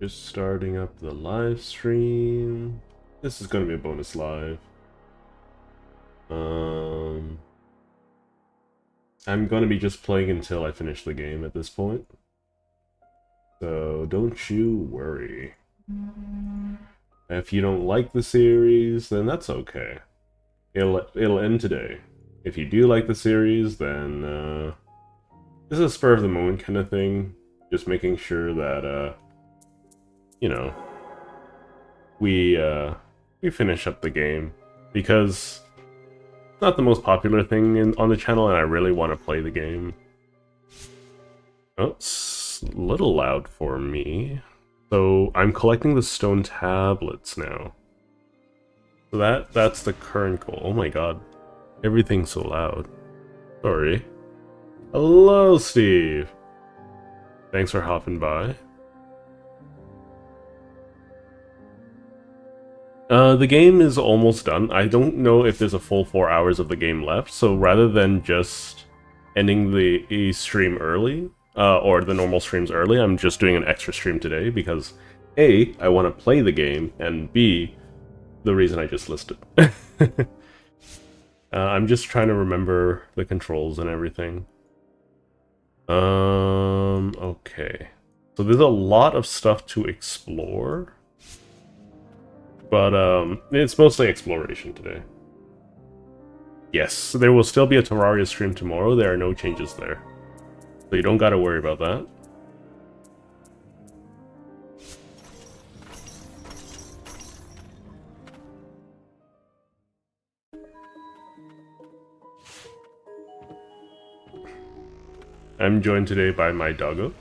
Just starting up the live stream. This is going to be a bonus live. I'm going to be just playing until I finish the game at this point. So don't you worry. If you don't like the series, then that's okay. It'll end today. If you do like the series, then this is a spur of the moment kind of thing. Just making sure that you know, we finish up the game, because it's not the most popular thing on the channel, and I really want to play the game. Oh, it's a little loud for me. So I'm collecting the stone tablets now. So that's the current goal. Oh my god, everything's so loud. Sorry. Hello, Steve. Thanks for hopping by. The game is almost done. I don't know if there's a full 4 hours of the game left, so rather than just ending the stream early, or the normal streams early, I'm just doing an extra stream today because A, I want to play the game, and B, the reason I just listed. I'm just trying to remember the controls and everything. Okay. So there's a lot of stuff to explore. But it's mostly exploration today. Yes, there will still be a Terraria stream tomorrow. There are no changes there. So you don't gotta worry about that. I'm joined today by my doggo.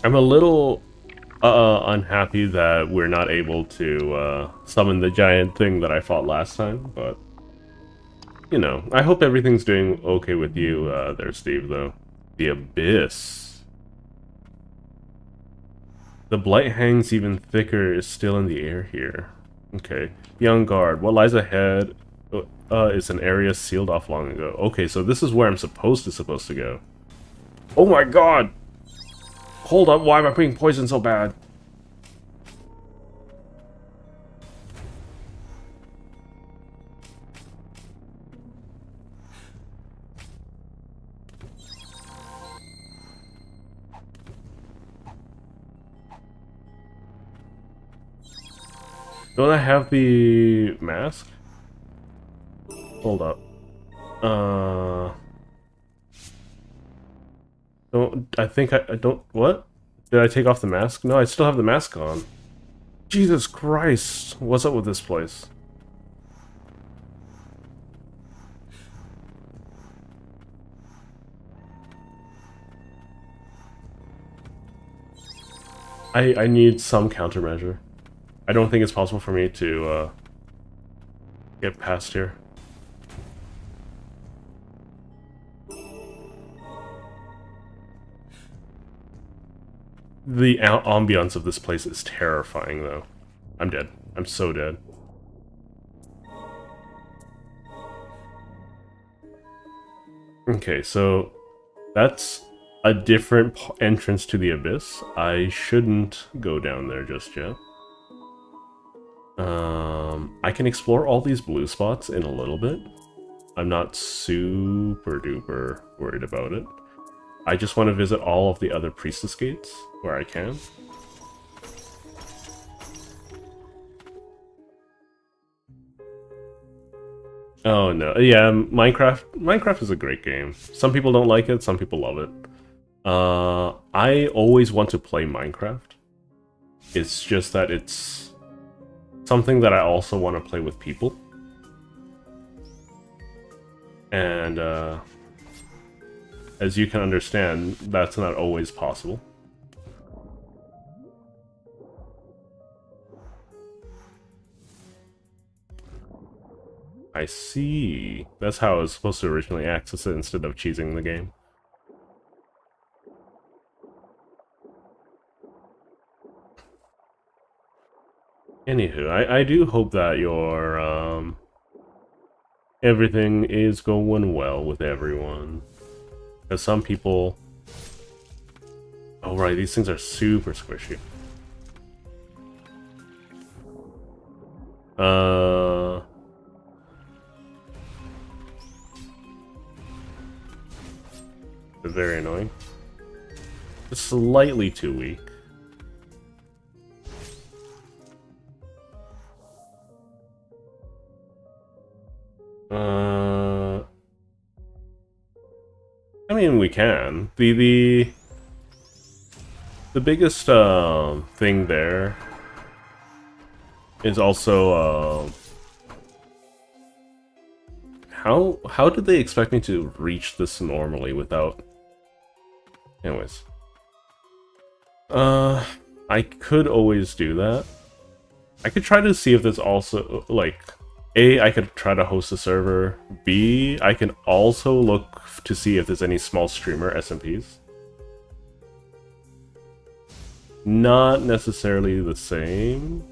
I'm a little unhappy that we're not able to summon the giant thing that I fought last time, but you know, I hope everything's doing okay with you there, Steve, though. The Abyss. The blight hangs even thicker, is still in the air here. Okay. Be on guard. What lies ahead is an area sealed off long ago. Okay, so this is where I'm supposed to go. Oh my god! Hold up, why am I putting poison so bad? Don't I have the mask? Hold up. I think I don't... What? Did I take off the mask? No, I still have the mask on. Jesus Christ. What's up with this place? I need some countermeasure. I don't think it's possible for me to get past here. The ambiance of this place is terrifying, though. I'm dead. I'm so dead. Okay, so that's a different entrance to the Abyss. I shouldn't go down there just yet. I can explore all these blue spots in a little bit. I'm not super duper worried about it. I just want to visit all of the other Priestess Gates where I can. Oh no, yeah, Minecraft is a great game. Some people don't like it, some people love it. I always want to play Minecraft. It's just that it's something that I also want to play with people. And as you can understand, that's not always possible. I see. That's how I was supposed to originally access it instead of cheesing the game. Anywho, I do hope that your everything is going well with everyone. Because some people... Oh right, these things are super squishy. Very annoying. Just slightly too weak. I mean, we can. The biggest thing there is also how did they expect me to reach this normally without... Anyways. I could always do that. I could try to see if there's also, like, A, I could try to host a server. B, I can also look to see if there's any small streamer SMPs. Not necessarily the same.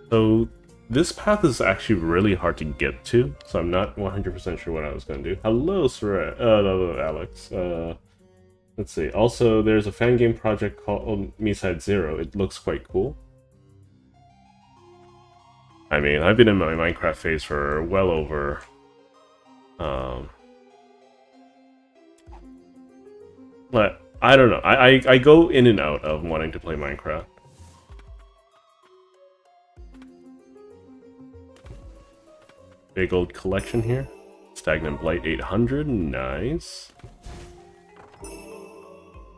So this path is actually really hard to get to, so I'm not 100% sure what I was going to do. Hello, Alex. Let's see. Also, there's a fan game project called Miside Zero. It looks quite cool. I mean, I've been in my Minecraft phase for well over... But, I don't know. I go in and out of wanting to play Minecraft. Big old collection here. Stagnant Blight 800, nice.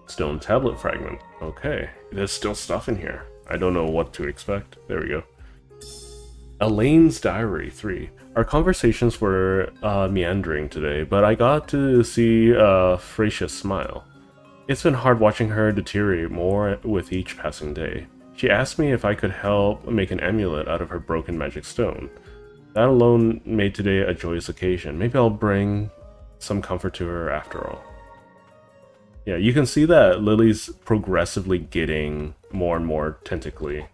Stone tablet fragment, okay. There's still stuff in here. I don't know what to expect. There we go. Elaine's Diary 3. Our conversations were meandering today, but I got to see Freysia smile. It's been hard watching her deteriorate more with each passing day. She asked me if I could help make an amulet out of her broken magic stone. That alone made today a joyous occasion. Maybe I'll bring some comfort to her after all. Yeah, you can see that Lily's progressively getting more and more tentacly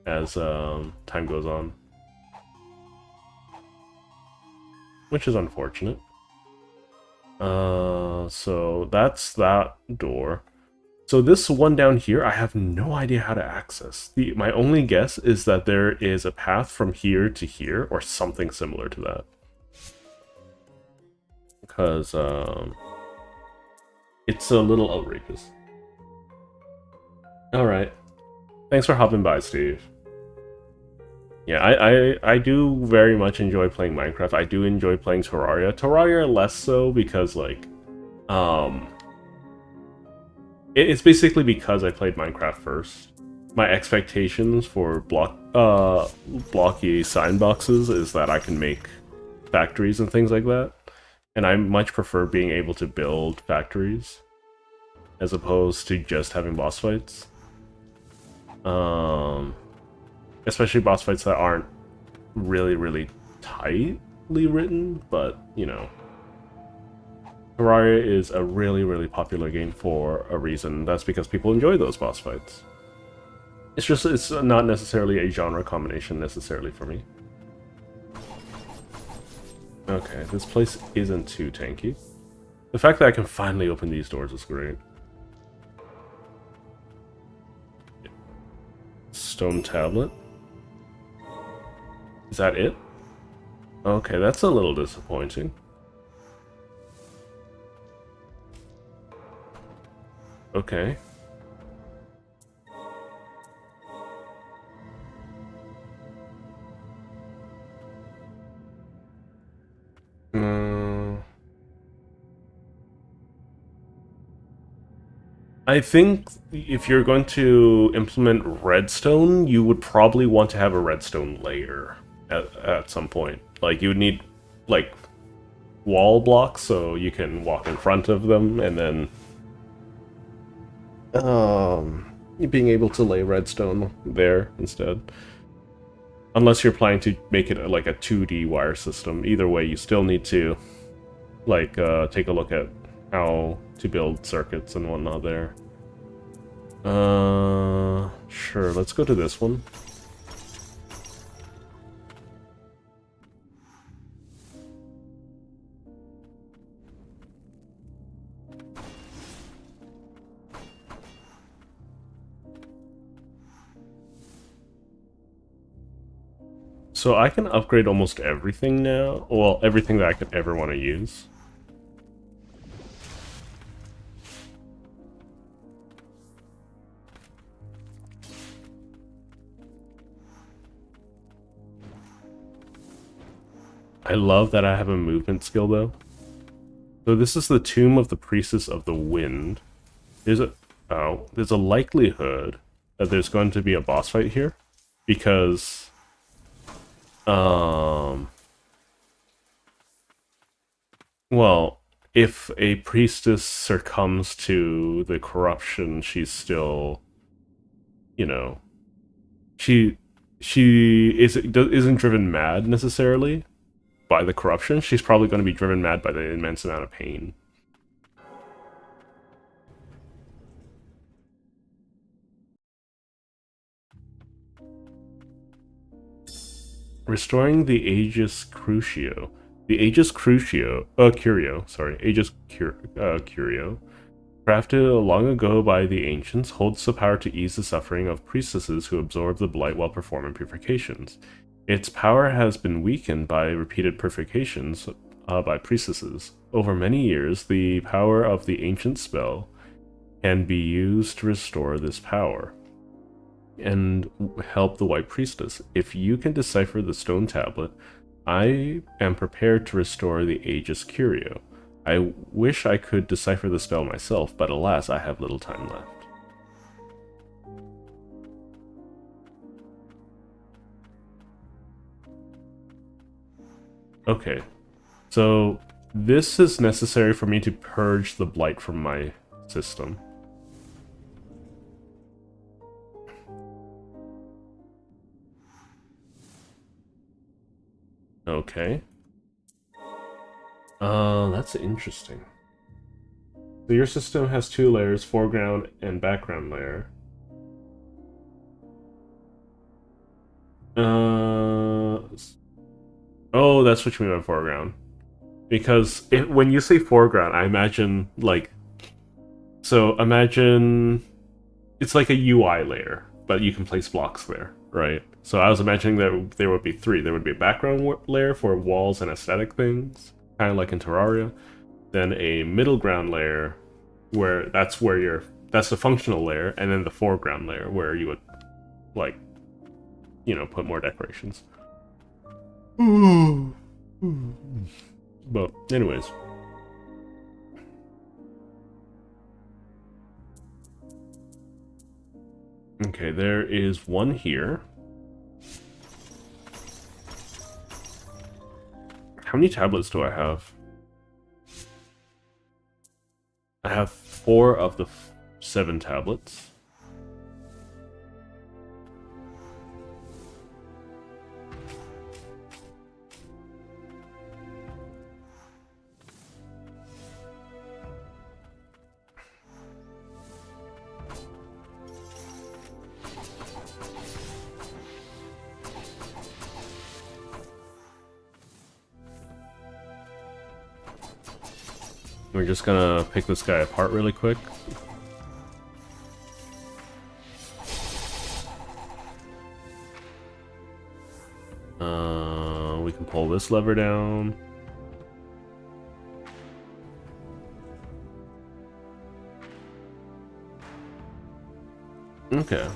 as time goes on. Which is unfortunate. So that's that door. So this one down here, I have no idea how to access. My only guess is that there is a path from here to here, or something similar to that. Because, it's a little outrageous. Alright. Thanks for hopping by, Steve. Yeah, I do very much enjoy playing Minecraft. I do enjoy playing Terraria. Terraria less so because, like, it's basically because I played Minecraft first. My expectations for blocky sign boxes is that I can make factories and things like that. And I much prefer being able to build factories as opposed to just having boss fights. Especially boss fights that aren't really, really tightly written, but, you know. Terraria is a really, really popular game for a reason. That's because people enjoy those boss fights. It's not necessarily a genre combination necessarily for me. Okay, this place isn't too tanky. The fact that I can finally open these doors is great. Stone tablet. Is that it? Okay, that's a little disappointing. Okay. I think if you're going to implement redstone, you would probably want to have a redstone layer at some point. Like, you would need, like, wall blocks so you can walk in front of them, and then being able to lay redstone there instead. Unless you're planning to make it like a 2D wire system. Either way, you still need to, like, take a look at how to build circuits and whatnot there. Sure, let's go to this one. So I can upgrade almost everything now. Well, everything that I could ever want to use. I love that I have a movement skill, though. So this is the Tomb of the Priestess of the Wind. There's a likelihood that there's going to be a boss fight here, because well, if a priestess succumbs to the corruption, she's still, you know, she isn't driven mad necessarily by the corruption. She's probably going to be driven mad by the immense amount of pain. Restoring the Aegis Crucio. The Aegis Curio, crafted long ago by the ancients, holds the power to ease the suffering of priestesses who absorb the blight while performing purifications. Its power has been weakened by repeated purifications by priestesses. Over many years, the power of the ancient spell can be used to restore this power and help the White Priestess. If you can decipher the stone tablet, I am prepared to restore the Aegis Curio. I wish I could decipher the spell myself, but alas, I have little time left. Okay, so this is necessary for me to purge the blight from my system. Okay. That's interesting. So your system has two layers, foreground and background layer. Oh, that's what you mean by foreground. Because when you say foreground, I imagine, like... So, imagine... It's like a UI layer, but you can place blocks there, right? So I was imagining that there would be three. There would be a background layer for walls and aesthetic things, kind of like in Terraria. Then a middle ground layer, that's the functional layer, and then the foreground layer, where you would, like, you know, put more decorations. But, anyways. Okay, there is one here. How many tablets do I have? I have 4 of the 7 tablets. We're just gonna pick this guy apart really quick. We can pull this lever down. Okay.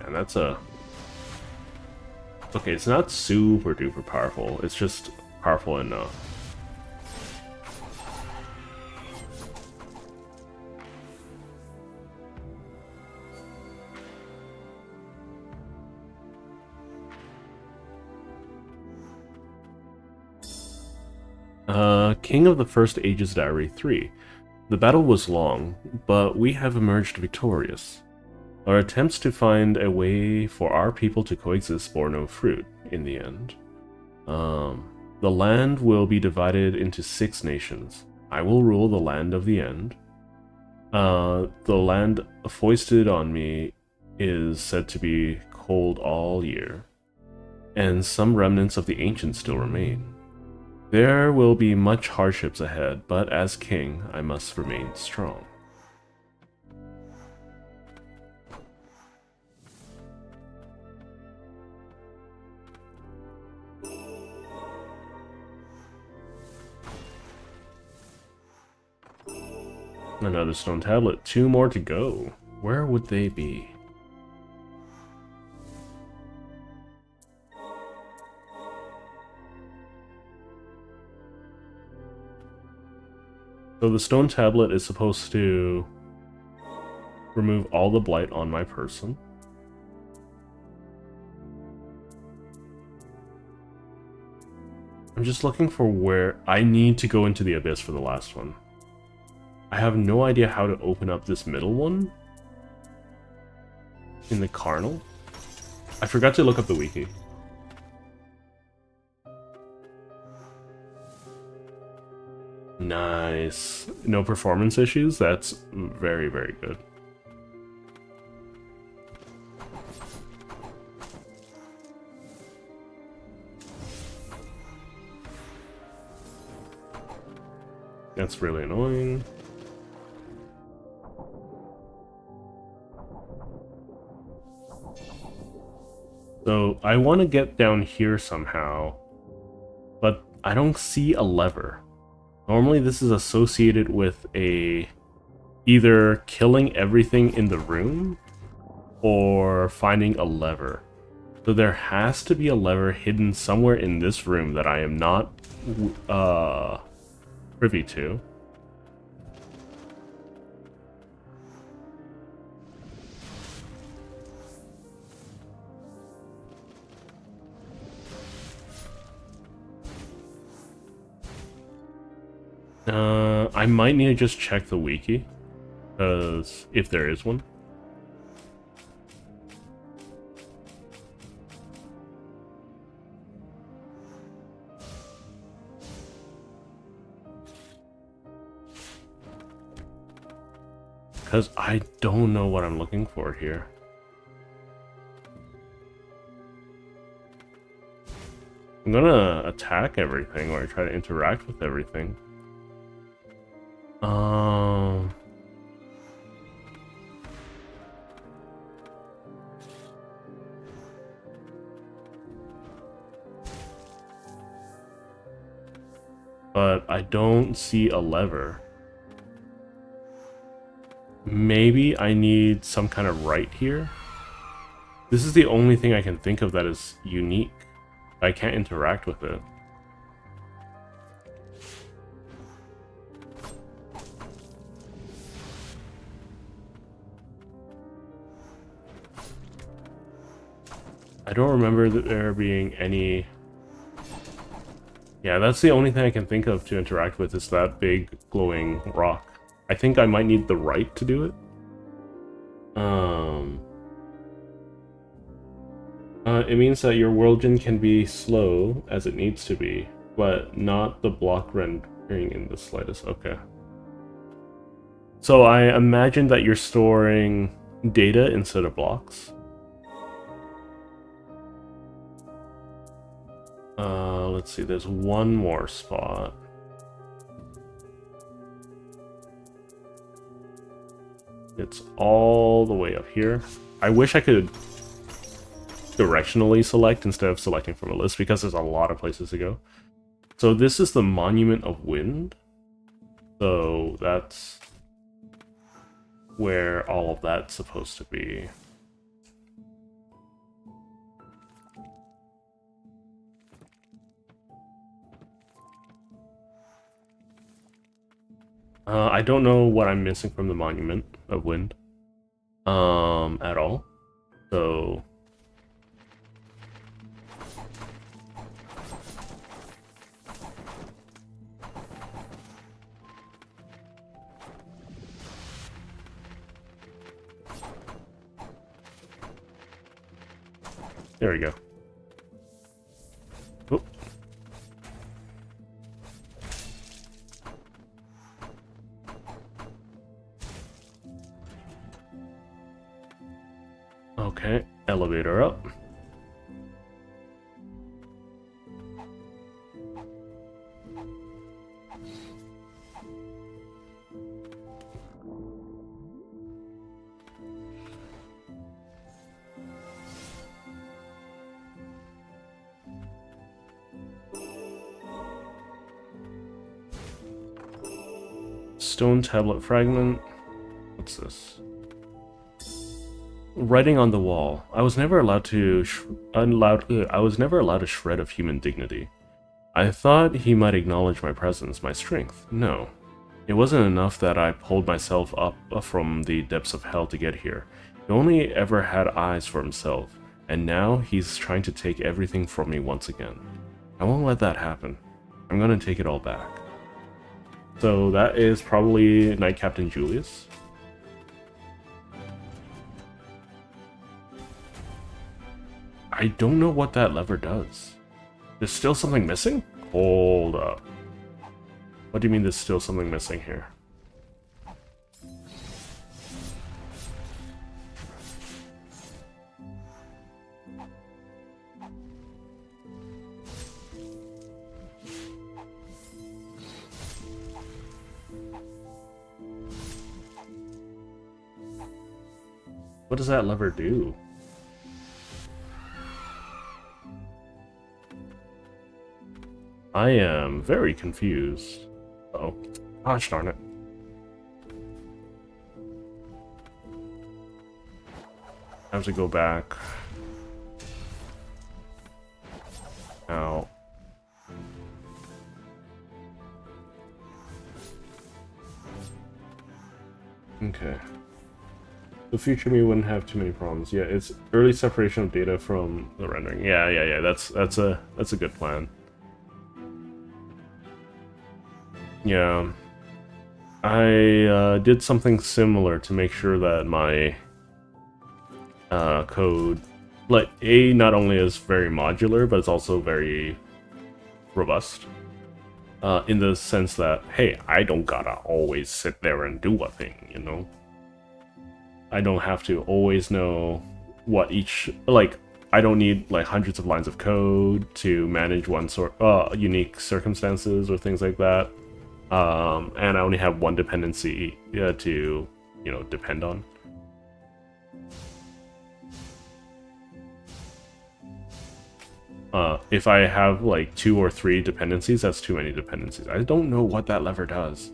And that's a... Okay, it's not super duper powerful, it's just powerful enough. King of the First Aegis Diary 3. The battle was long, but we have emerged victorious. Our attempts to find a way for our people to coexist bore no fruit in the end. The land will be divided into 6 nations. I will rule the land of the end. The land foisted on me is said to be cold all year, and some remnants of the ancients still remain. There will be much hardships ahead, but as king, I must remain strong. Another stone tablet. 2 more to go. Where would they be? So the stone tablet is supposed to remove all the blight on my person. I'm just looking for where I need to go into the abyss for the last one. I have no idea how to open up this middle one in the Carnal. I forgot to look up the wiki. Nice. No performance issues? That's very, very good. That's really annoying. So I want to get down here somehow, but I don't see a lever. Normally this is associated with either killing everything in the room or finding a lever. So there has to be a lever hidden somewhere in this room that I am not privy to. I might need to just check the wiki, because if there is one. Because I don't know what I'm looking for here. I'm gonna attack everything or try to interact with everything. But I don't see a lever. Maybe I need some kind of right here. This is the only thing I can think of that is unique. I can't interact with it. I don't remember there being any... Yeah, that's the only thing I can think of to interact with is that big glowing rock. I think I might need the right to do it. It means that your whirlwind can be slow as it needs to be, but not the block rendering in the slightest. Okay. So I imagine that you're storing data instead of blocks. Let's see, there's one more spot. It's all the way up here. I wish I could directionally select instead of selecting from a list because there's a lot of places to go. So this is the Monument of Wind. So that's where all of that's supposed to be. I don't know what I'm missing from the Monument of Wind at all. So There we go. Oh. Okay, elevator up. Stone tablet fragment. What's this? Writing on the wall. I was never allowed to I was never allowed a shred of human dignity. I thought he might acknowledge my presence, my strength. No. It wasn't enough that I pulled myself up from the depths of hell to get here. He only ever had eyes for himself, and now he's trying to take everything from me once again. I won't let that happen. I'm gonna take it all back. So that is probably Knight Captain Julius. I don't know what that lever does. There's still something missing? Hold up. What do you mean there's still something missing here? What does that lever do? I am very confused. Uh-oh. Gosh darn it. I have to go back. Ow. Okay. The future me wouldn't have too many problems. Yeah, it's early separation of data from the rendering. Yeah. That's a good plan. Yeah, I did something similar to make sure that my code, like, not only is very modular, but it's also very robust. In the sense that, hey, I don't gotta always sit there and do a thing, you know? I don't have to always know what each, like, I don't need like hundreds of lines of code to manage one sort unique circumstances or things like that. And I only have one dependency to, you know, depend on. If I have like 2 or 3 dependencies, that's too many dependencies. I don't know what that lever does.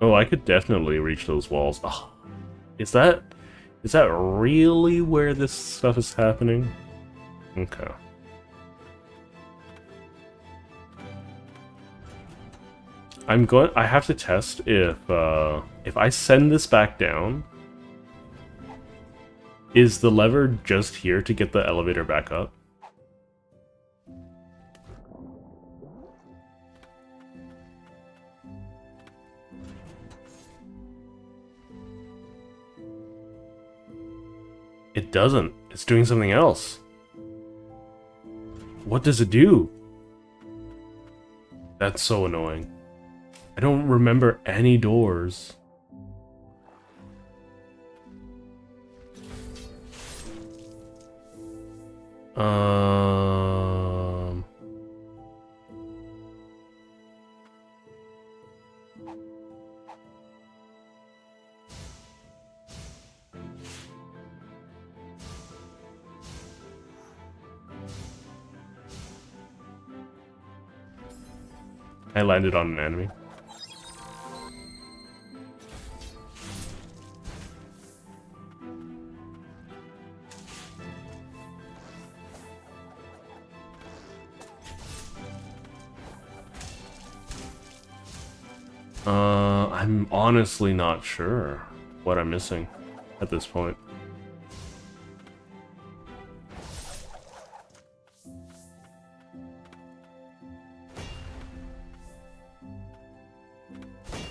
Oh, I could definitely reach those walls. Oh, is that really where this stuff is happening? Okay. I have to test if I send this back down, is the lever just here to get the elevator back up? It doesn't. It's doing something else. What does it do? That's so annoying. I don't remember any doors. I landed on an enemy. I'm honestly not sure what I'm missing at this point.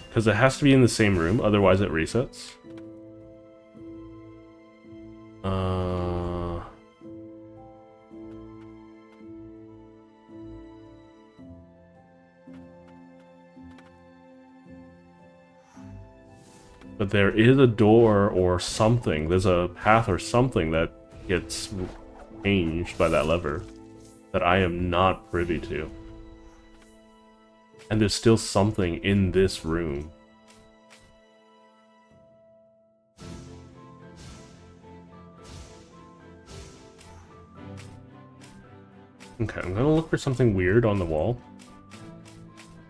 Because it has to be in the same room, otherwise it resets. But there is a door or something. There's a path or something that gets changed by that lever that I am not privy to. And there's still something in this room. Okay, I'm gonna look for something weird on the wall.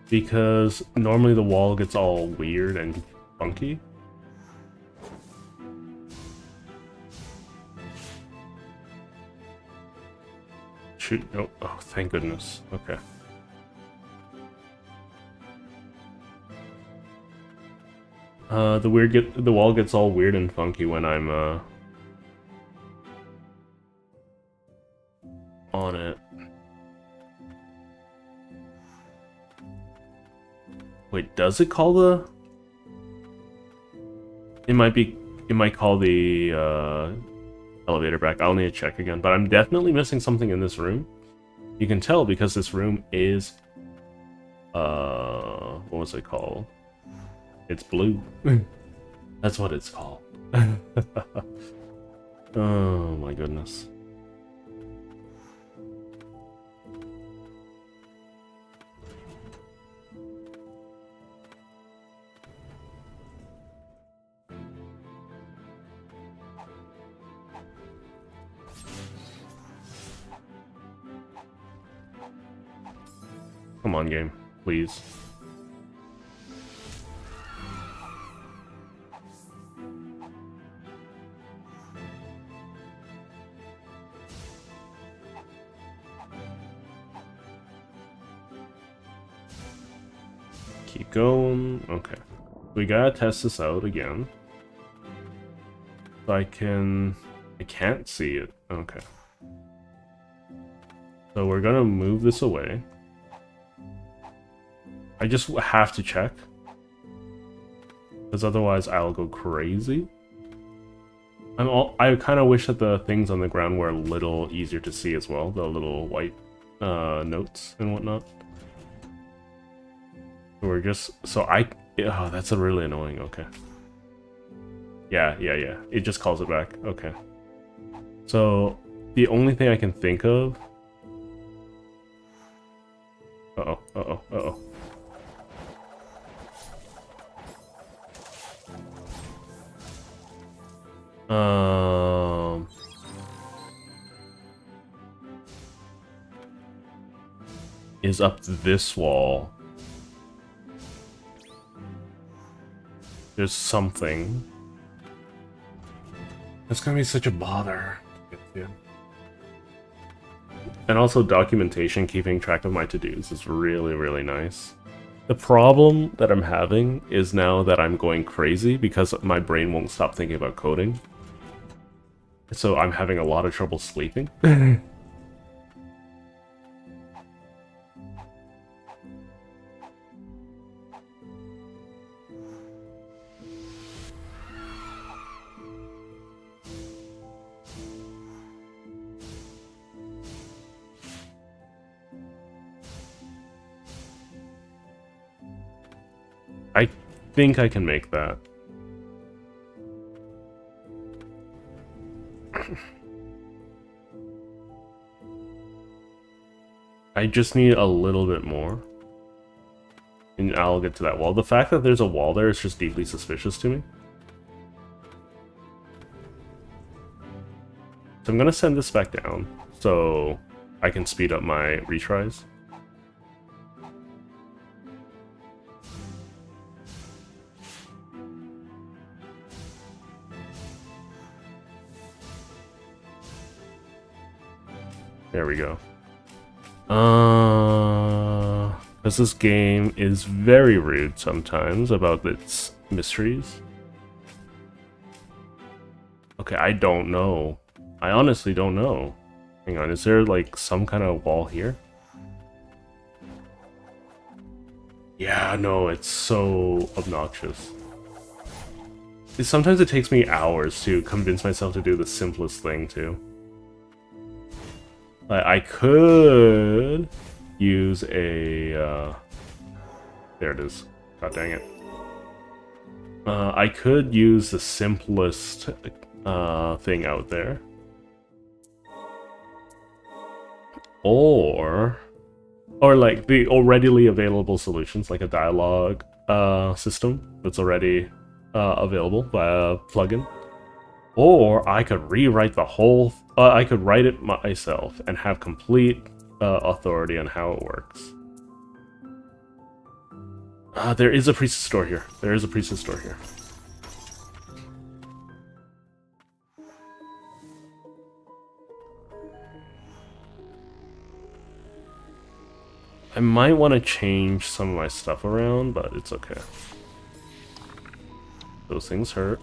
Because normally the wall gets all weird and funky. Shoot, oh, oh, thank goodness. Okay. The wall gets all weird and funky when I'm on it. Wait, does it call the? It might call the elevator back. I'll need to check again, but I'm definitely missing something in this room. You can tell because this room is what was it called? It's blue. That's what it's called. Oh my goodness. Come on, game, please. Keep going. Okay. We gotta test this out again. I can't see it. Okay. So we're gonna move this away. I just have to check. Because otherwise I'll go crazy. I kind of wish that the things on the ground were a little easier to see as well. The little white notes and whatnot. We're just... Oh, that's a really annoying. Okay. Yeah. It just calls it back. Okay. So, the only thing I can think of... Uh-oh. Is up this wall. There's something. That's gonna be such a bother to get to. And also documentation, keeping track of my to-dos is really, really nice. The problem that I'm having is now that I'm going crazy because my brain won't stop thinking about coding. So I'm having a lot of trouble sleeping. I think I can make that. I just need a little bit more. And I'll get to that wall. The fact that there's a wall there is just deeply suspicious to me. So I'm gonna send this back down so I can speed up my retries. There we go. Because this game is very rude sometimes about its mysteries. Okay, I don't know. I honestly don't know. Hang on, is there like some kind of wall here? Yeah, no, it's so obnoxious. Sometimes it takes me hours to convince myself to do the simplest thing, too. Like, I could use a... there it is. God dang it. I could use the simplest thing out there. Or like the already available solutions, like a dialogue system that's already available via plugin. Or I could rewrite the whole... I could write it myself and have complete authority on how it works. There is a priestess store here. There is a priestess store here. I might want to change some of my stuff around, but it's okay. Those things hurt.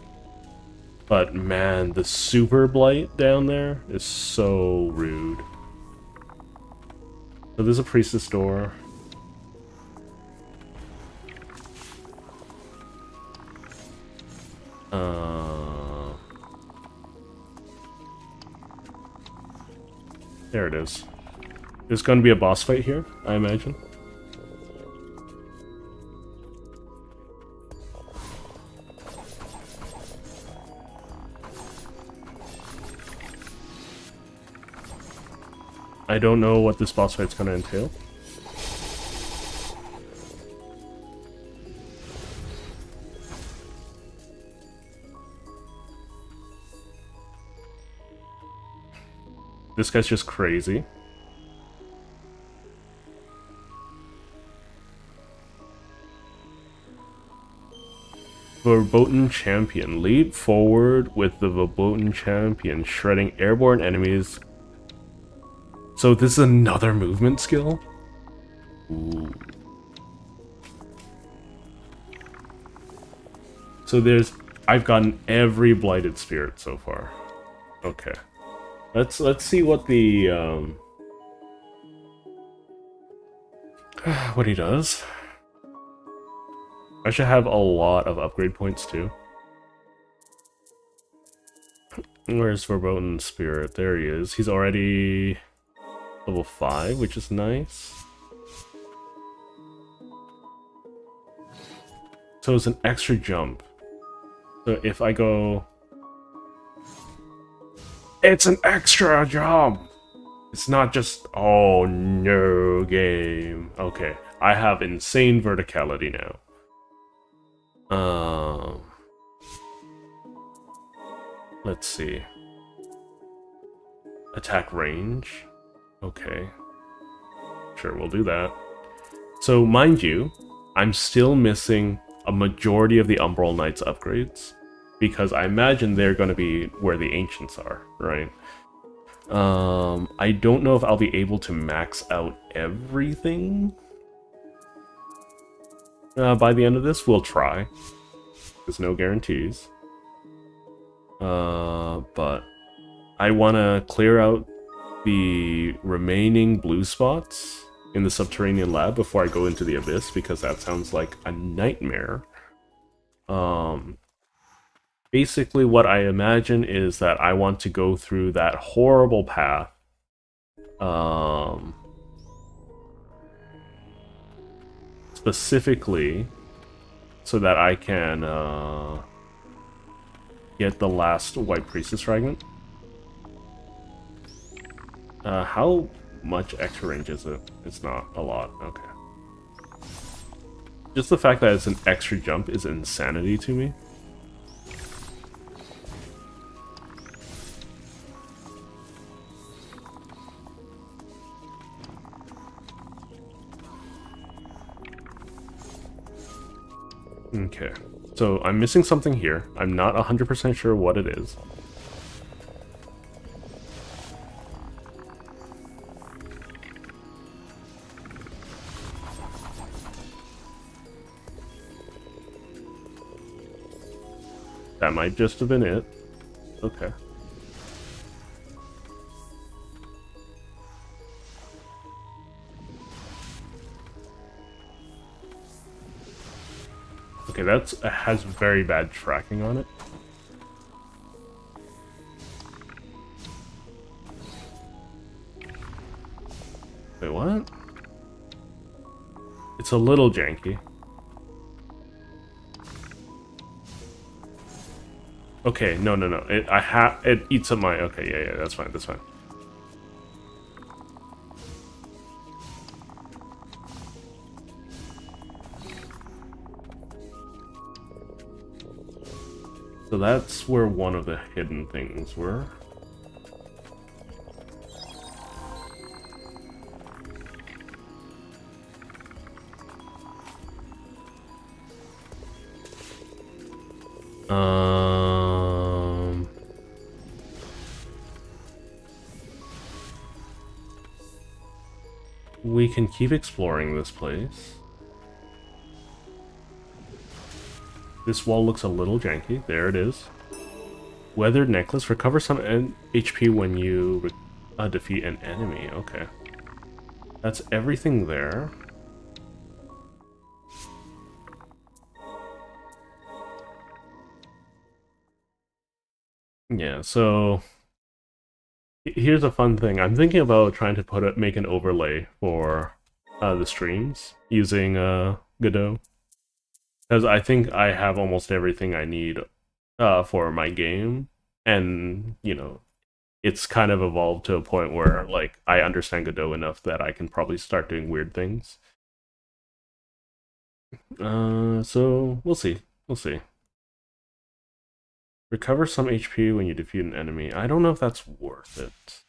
But man, the super blight down there is so rude. So there's a priestess door. There it is. There's going to be a boss fight here, I imagine. I don't know what this boss fight's going to entail. This guy's just crazy. Verboten Champion. Leap forward with the Verboten Champion, shredding airborne enemies. So this is another movement skill? Ooh. So I've gotten every Blighted Spirit so far. Okay. Let's see what the what he does. I should have a lot of upgrade points too. Where's Verboten Spirit? There he is. He's already level 5, which is nice. So it's an extra jump. So if I go... It's an extra jump! It's not just... Oh no, game. Okay, I have insane verticality now. Let's see. Attack range. Okay. Sure, we'll do that. So, mind you, I'm still missing a majority of the Umbral Knights upgrades, because I imagine they're going to be where the Ancients are, right? I don't know if I'll be able to max out everything by the end of this. We'll try. There's no guarantees. But I want to clear out the remaining blue spots in the subterranean lab before I go into the abyss, because that sounds like a nightmare. Basically what I imagine is that I want to go through that horrible path specifically so that I can get the last White Priestess fragment. How much extra range is it? It's not a lot, okay. Just the fact that it's an extra jump is insanity to me. Okay, so I'm missing something here. I'm not 100% sure what it is. That might just have been it. Okay. Okay, that's has very bad tracking on it. Wait, what? It's a little janky. Okay, no. It eats up my. Okay, yeah, that's fine. That's fine. So that's where one of the hidden things were. We can keep exploring this place. This wall looks a little janky. There it is. Weathered necklace. Recover some HP when you defeat an enemy. Okay. That's everything there. Yeah, so here's a fun thing. I'm thinking about trying to make an overlay for the streams using Godot. Because I think I have almost everything I need for my game. And, you know, it's kind of evolved to a point where, like, I understand Godot enough that I can probably start doing weird things. So, we'll see. We'll see. Recover some HP when you defeat an enemy. I don't know if that's worth it.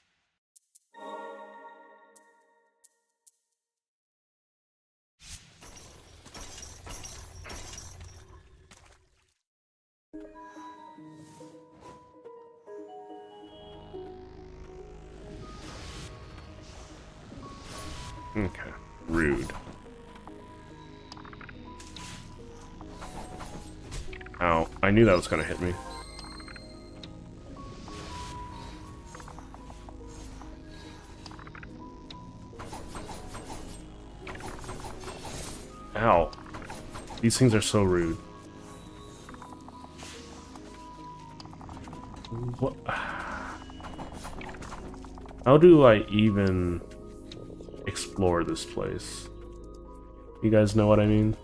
Okay, rude. Ow, I knew that was gonna hit me. Ow. These things are so rude. What? How do I even explore this place? You guys know what I mean?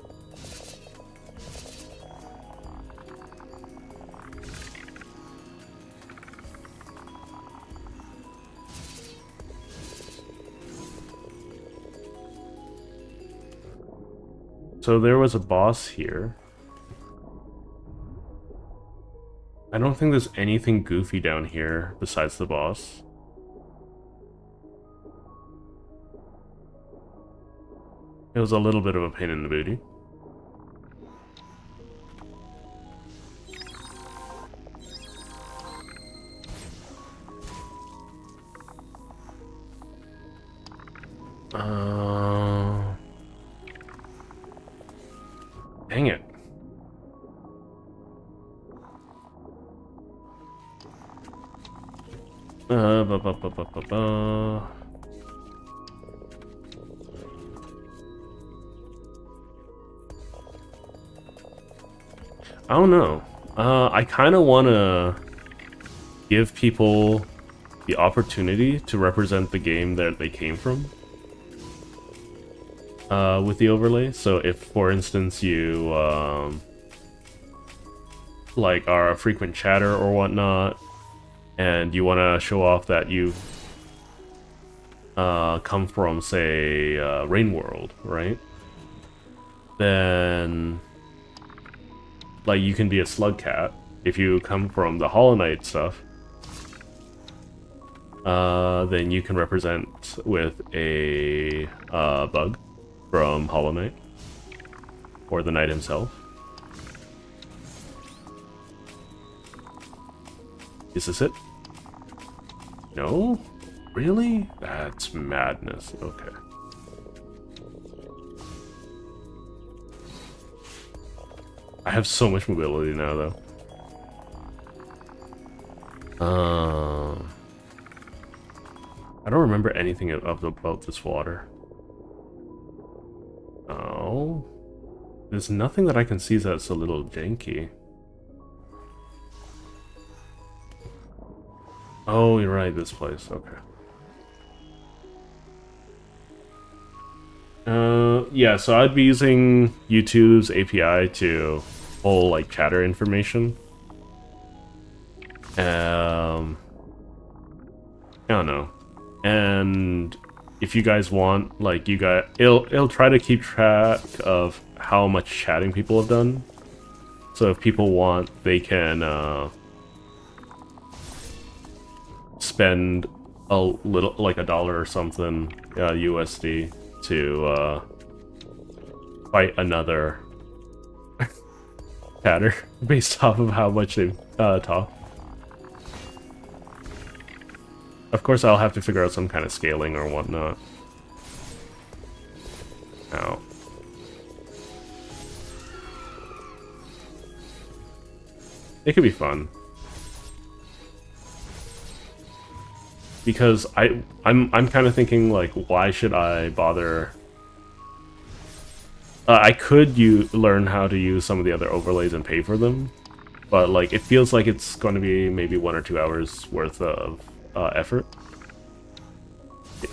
So there was a boss here. I don't think there's anything goofy down here besides the boss. It was a little bit of a pain in the booty. Dang it. I don't know. I kind of want to give people the opportunity to represent the game that they came from with the overlay. So if, for instance, you like are a frequent chatter or whatnot, and you want to show off that you've come from, say, Rain World, right? Then, like, you can be a slug cat if you come from the Hollow Knight stuff. Then you can represent with a bug from Hollow Knight, or the knight himself. Is this it? No? Really? That's madness. Okay. I have so much mobility now, though. I don't remember anything about this water. Oh. There's nothing that I can see that's a little janky. Oh, you're right, this place. Okay. Yeah, so I'd be using YouTube's API to pull, like, chatter information. I don't know. And if you guys want, like, it'll try to keep track of how much chatting people have done. So if people want, they can, spend a little, like $1 or something, USD, to, fight another chatter based off of how much they've, talked. Of course, I'll have to figure out some kind of scaling or whatnot. Ow. It could be fun. Because I'm kind of thinking, like, why should I bother? I could learn how to use some of the other overlays and pay for them, but like it feels like it's going to be maybe 1 or 2 hours worth of effort.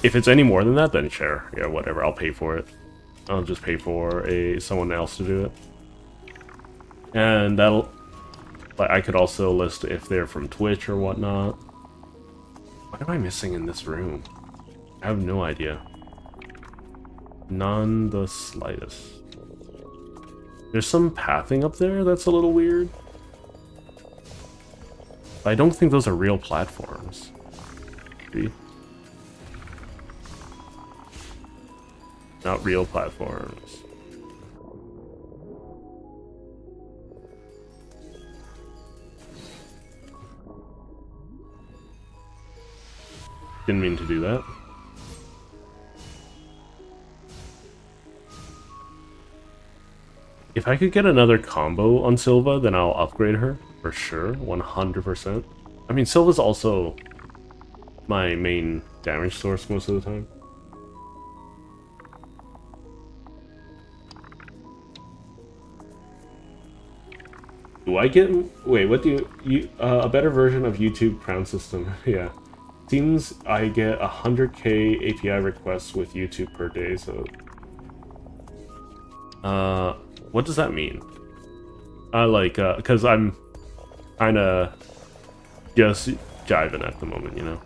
If it's any more than that, then sure, yeah, whatever. I'll pay for it. I'll just pay for someone else to do it, and that'll. Like, I could also list if they're from Twitch or whatnot. What am I missing in this room? I have no idea. None the slightest. There's some pathing up there that's a little weird. I don't think those are real platforms. See? Not real platforms. Didn't mean to do that. If I could get another combo on Sylva, then I'll upgrade her, for sure, 100%. I mean, Sylva's also my main damage source most of the time. Do I get... Wait, what do you... a better version of YouTube crown system, yeah. Seems I get 100k API requests with YouTube per day, so... what does that mean? Because I'm kinda just jiving at the moment, you know?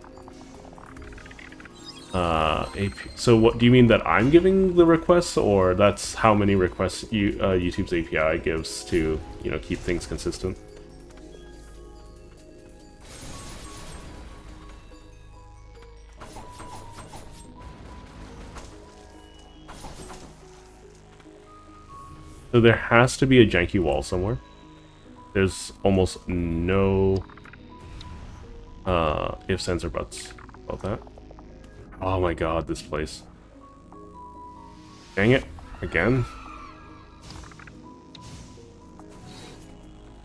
So what, do you mean that I'm giving the requests, or that's how many requests YouTube's API gives to, you know, keep things consistent? So there has to be a janky wall somewhere. There's almost no ifs, ands, or buts about that. Oh my god, this place. Dang it. Again?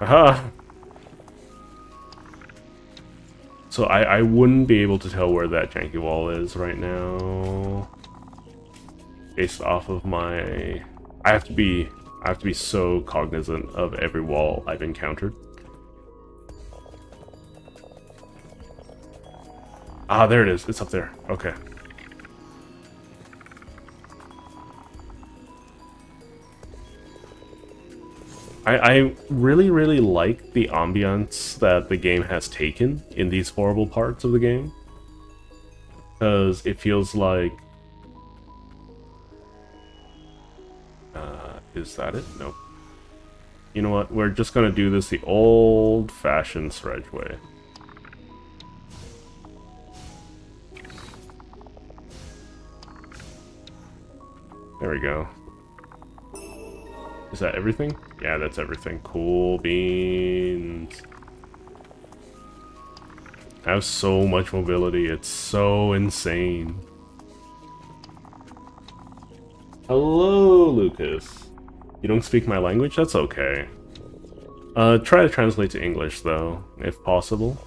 Aha! So I wouldn't be able to tell where that janky wall is right now. Based off of my... I have to be so cognizant of every wall I've encountered. Ah, there it is. It's up there. Okay. I really, really like the ambiance that the game has taken in these horrible parts of the game. Because it feels like... is that it? Nope. You know what? We're just gonna do this the old-fashioned Sredge way. There we go. Is that everything? Yeah, that's everything. Cool beans. I have so much mobility. It's so insane. Hello, Lucas. You don't speak my language? That's okay. Try to translate to English, though, if possible.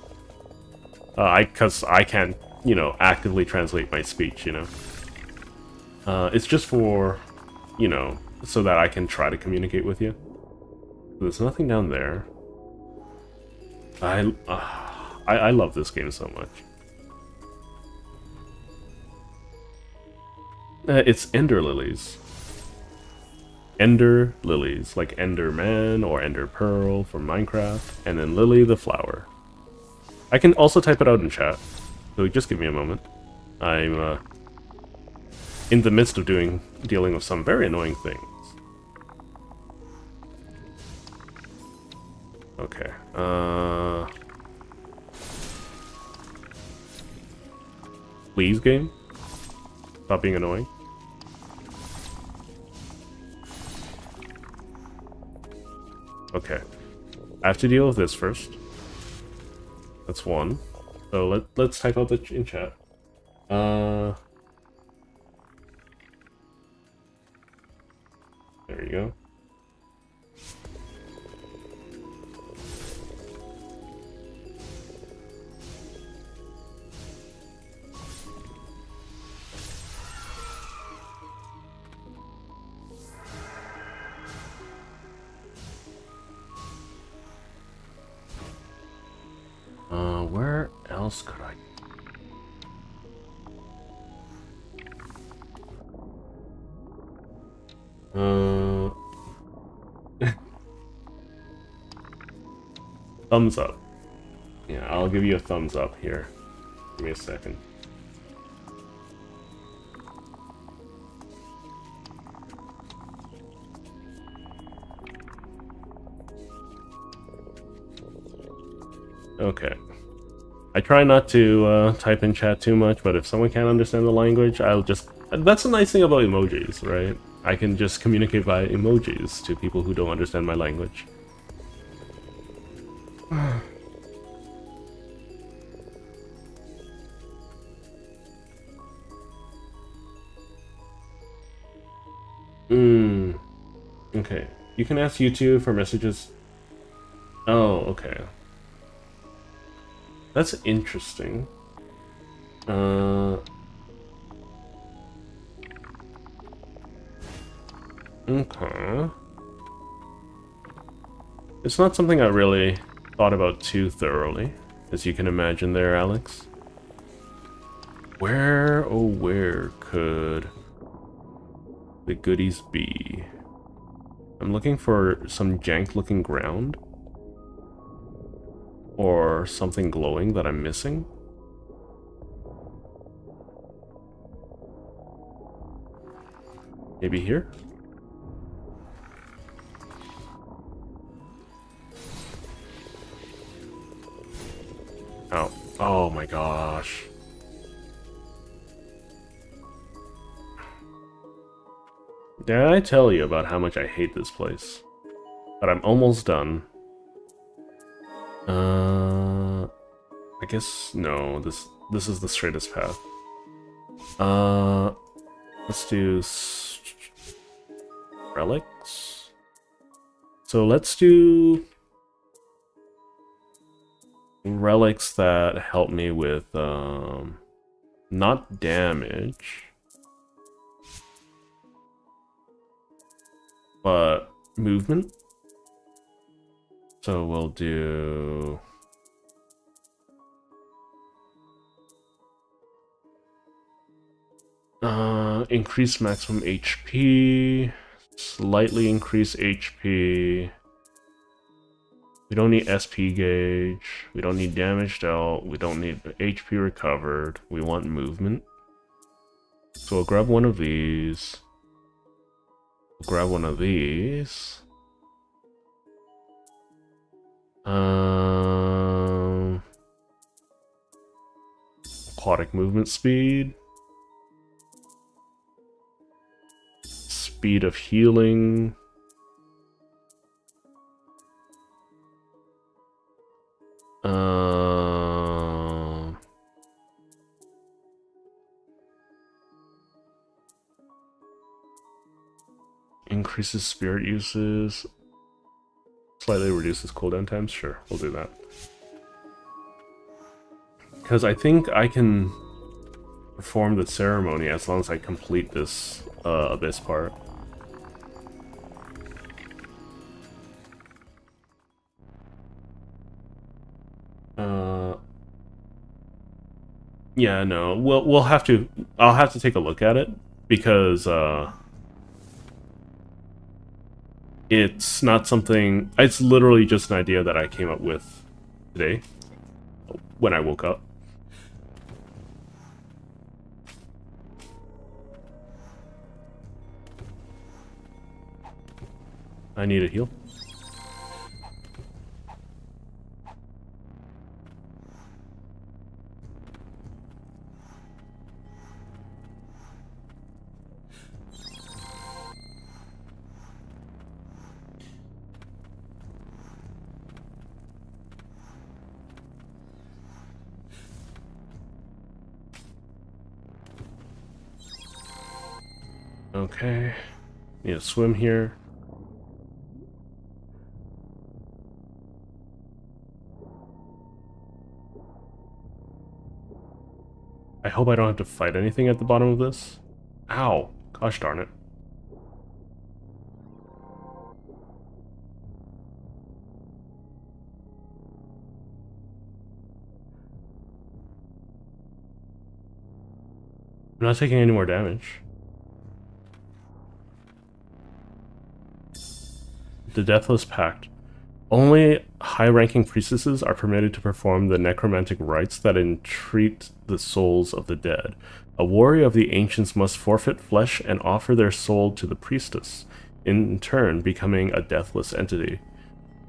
Because I can't, you know, actively translate my speech, you know. It's just for, you know, so that I can try to communicate with you. There's nothing down there. I love this game so much. It's Ender Lilies. Ender Lilies, like Enderman or Ender Pearl from Minecraft, and then Lily the flower. I can also type it out in chat, so just give me a moment. I'm in the midst of dealing with some very annoying things. Okay, please game? Stop being annoying. Okay, I have to deal with this first. That's one. So let's type out in chat. There you go. Where else could I? Thumbs up. Yeah, I'll give you a thumbs up here. Give me a second. Okay. I try not to type in chat too much, but if someone can't understand the language, I'll just... That's the nice thing about emojis, right? I can just communicate via emojis to people who don't understand my language. Okay. You can ask YouTube for messages. Oh, okay. That's interesting. Okay. It's not something I really thought about too thoroughly, as you can imagine there, Alex. Where, oh where could the goodies be? I'm looking for some jank-looking ground. Or something glowing that I'm missing. Maybe here? Oh. Oh my gosh. Did I tell you about how much I hate this place? But I'm almost done. I guess no. This is the straightest path. Let's do relics. So let's do relics that help me with not damage, but movement. So we'll do increase maximum HP, slightly increase HP. We don't need SP gauge. We don't need damage dealt. We don't need HP recovered. We want movement. So we'll grab one of these. We'll grab one of these. Aquatic movement speed. Speed of healing. Increases spirit uses. Slightly reduces cooldown times. Sure, we'll do that. Because I think I can perform the ceremony as long as I complete this Abyss part. Yeah, no. We'll have to. I'll have to take a look at it because it's not something. It's literally just an idea that I came up with today when I woke up. I need a heal. Okay. Need to swim here. I hope I don't have to fight anything at the bottom of this. Ow. Gosh darn it. I'm not taking any more damage. The Deathless Pact. Only high-ranking priestesses are permitted to perform the necromantic rites that entreat the souls of the dead. A warrior of the ancients must forfeit flesh and offer their soul to the priestess, in turn becoming a deathless entity.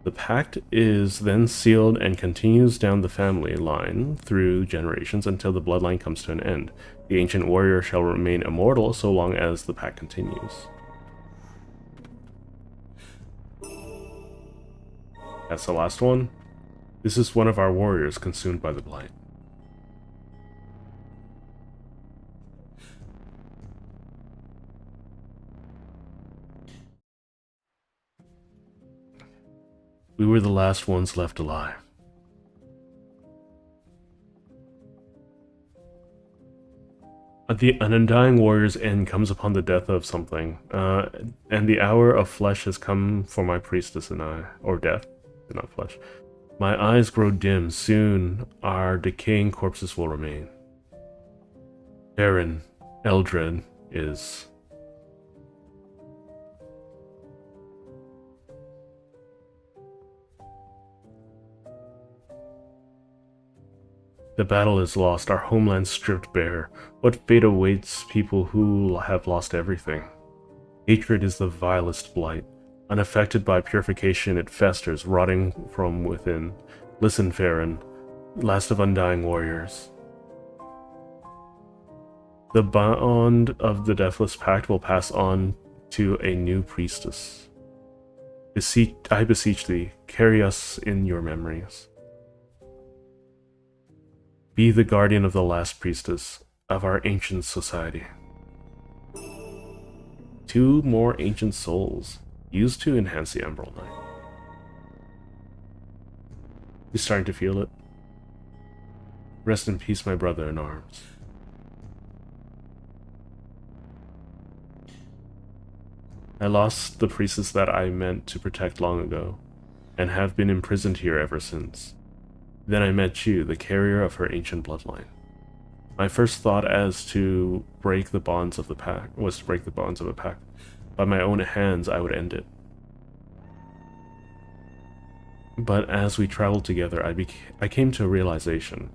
The pact is then sealed and continues down the family line through generations until the bloodline comes to an end. The ancient warrior shall remain immortal so long as the pact continues. That's the last one. This is one of our warriors consumed by the blight. We were the last ones left alive. An undying warrior's end comes upon the death of something, and the hour of flesh has come for my priestess and I, or death, not flesh. My eyes grow dim, soon our decaying corpses will remain. Baron Eldred is... The battle is lost, our homeland stripped bare. What fate awaits people who have lost everything? Hatred is the vilest blight. Unaffected by purification, it festers, rotting from within. Listen, Farron, last of undying warriors. The bond of the Deathless Pact will pass on to a new priestess. I beseech thee, carry us in your memories. Be the guardian of the last priestess of our ancient society. 2 more ancient souls, used to enhance the Emerald Knight. He's starting to feel it. Rest in peace, my brother in arms. I lost the priestess that I meant to protect long ago, and have been imprisoned here ever since. Then I met you, the carrier of her ancient bloodline. My first thought as to break the bonds of the pact was to break the bonds of a pact. By my own hands, I would end it. But as we traveled together, I came to a realization.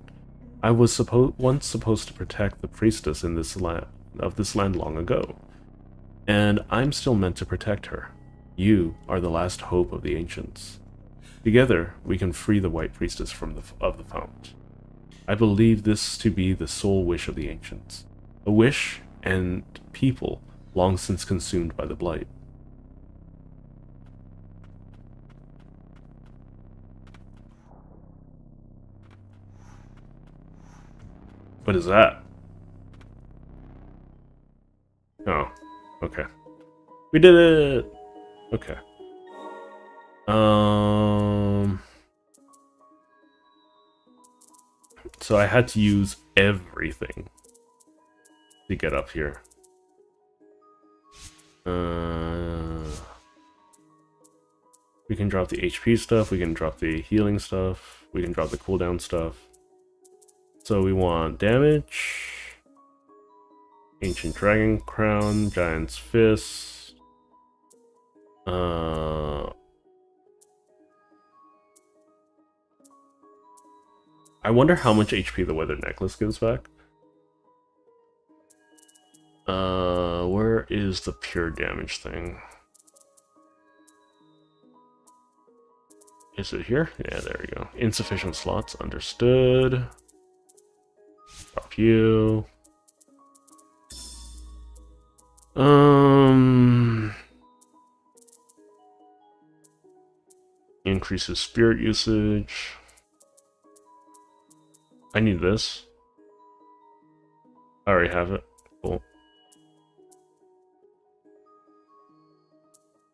I was once supposed to protect the priestess in this land long ago, and I'm still meant to protect her. You are the last hope of the ancients. Together, we can free the White Priestess from the Fount. I believe this to be the sole wish of the ancients. A wish and people long since consumed by the blight. What is that? Oh, okay. We did it! Okay. So I had to use everything to get up here. We can drop the HP stuff, we can drop the healing stuff, we can drop the cooldown stuff. So we want damage, Ancient Dragon Crown, Giant's Fist. I wonder how much HP the Weathered Necklace gives back. Where is the pure damage thing? Is it here? Yeah, there we go. Insufficient slots, understood. Drop you. Increases spirit usage. I need this. I already have it. Cool.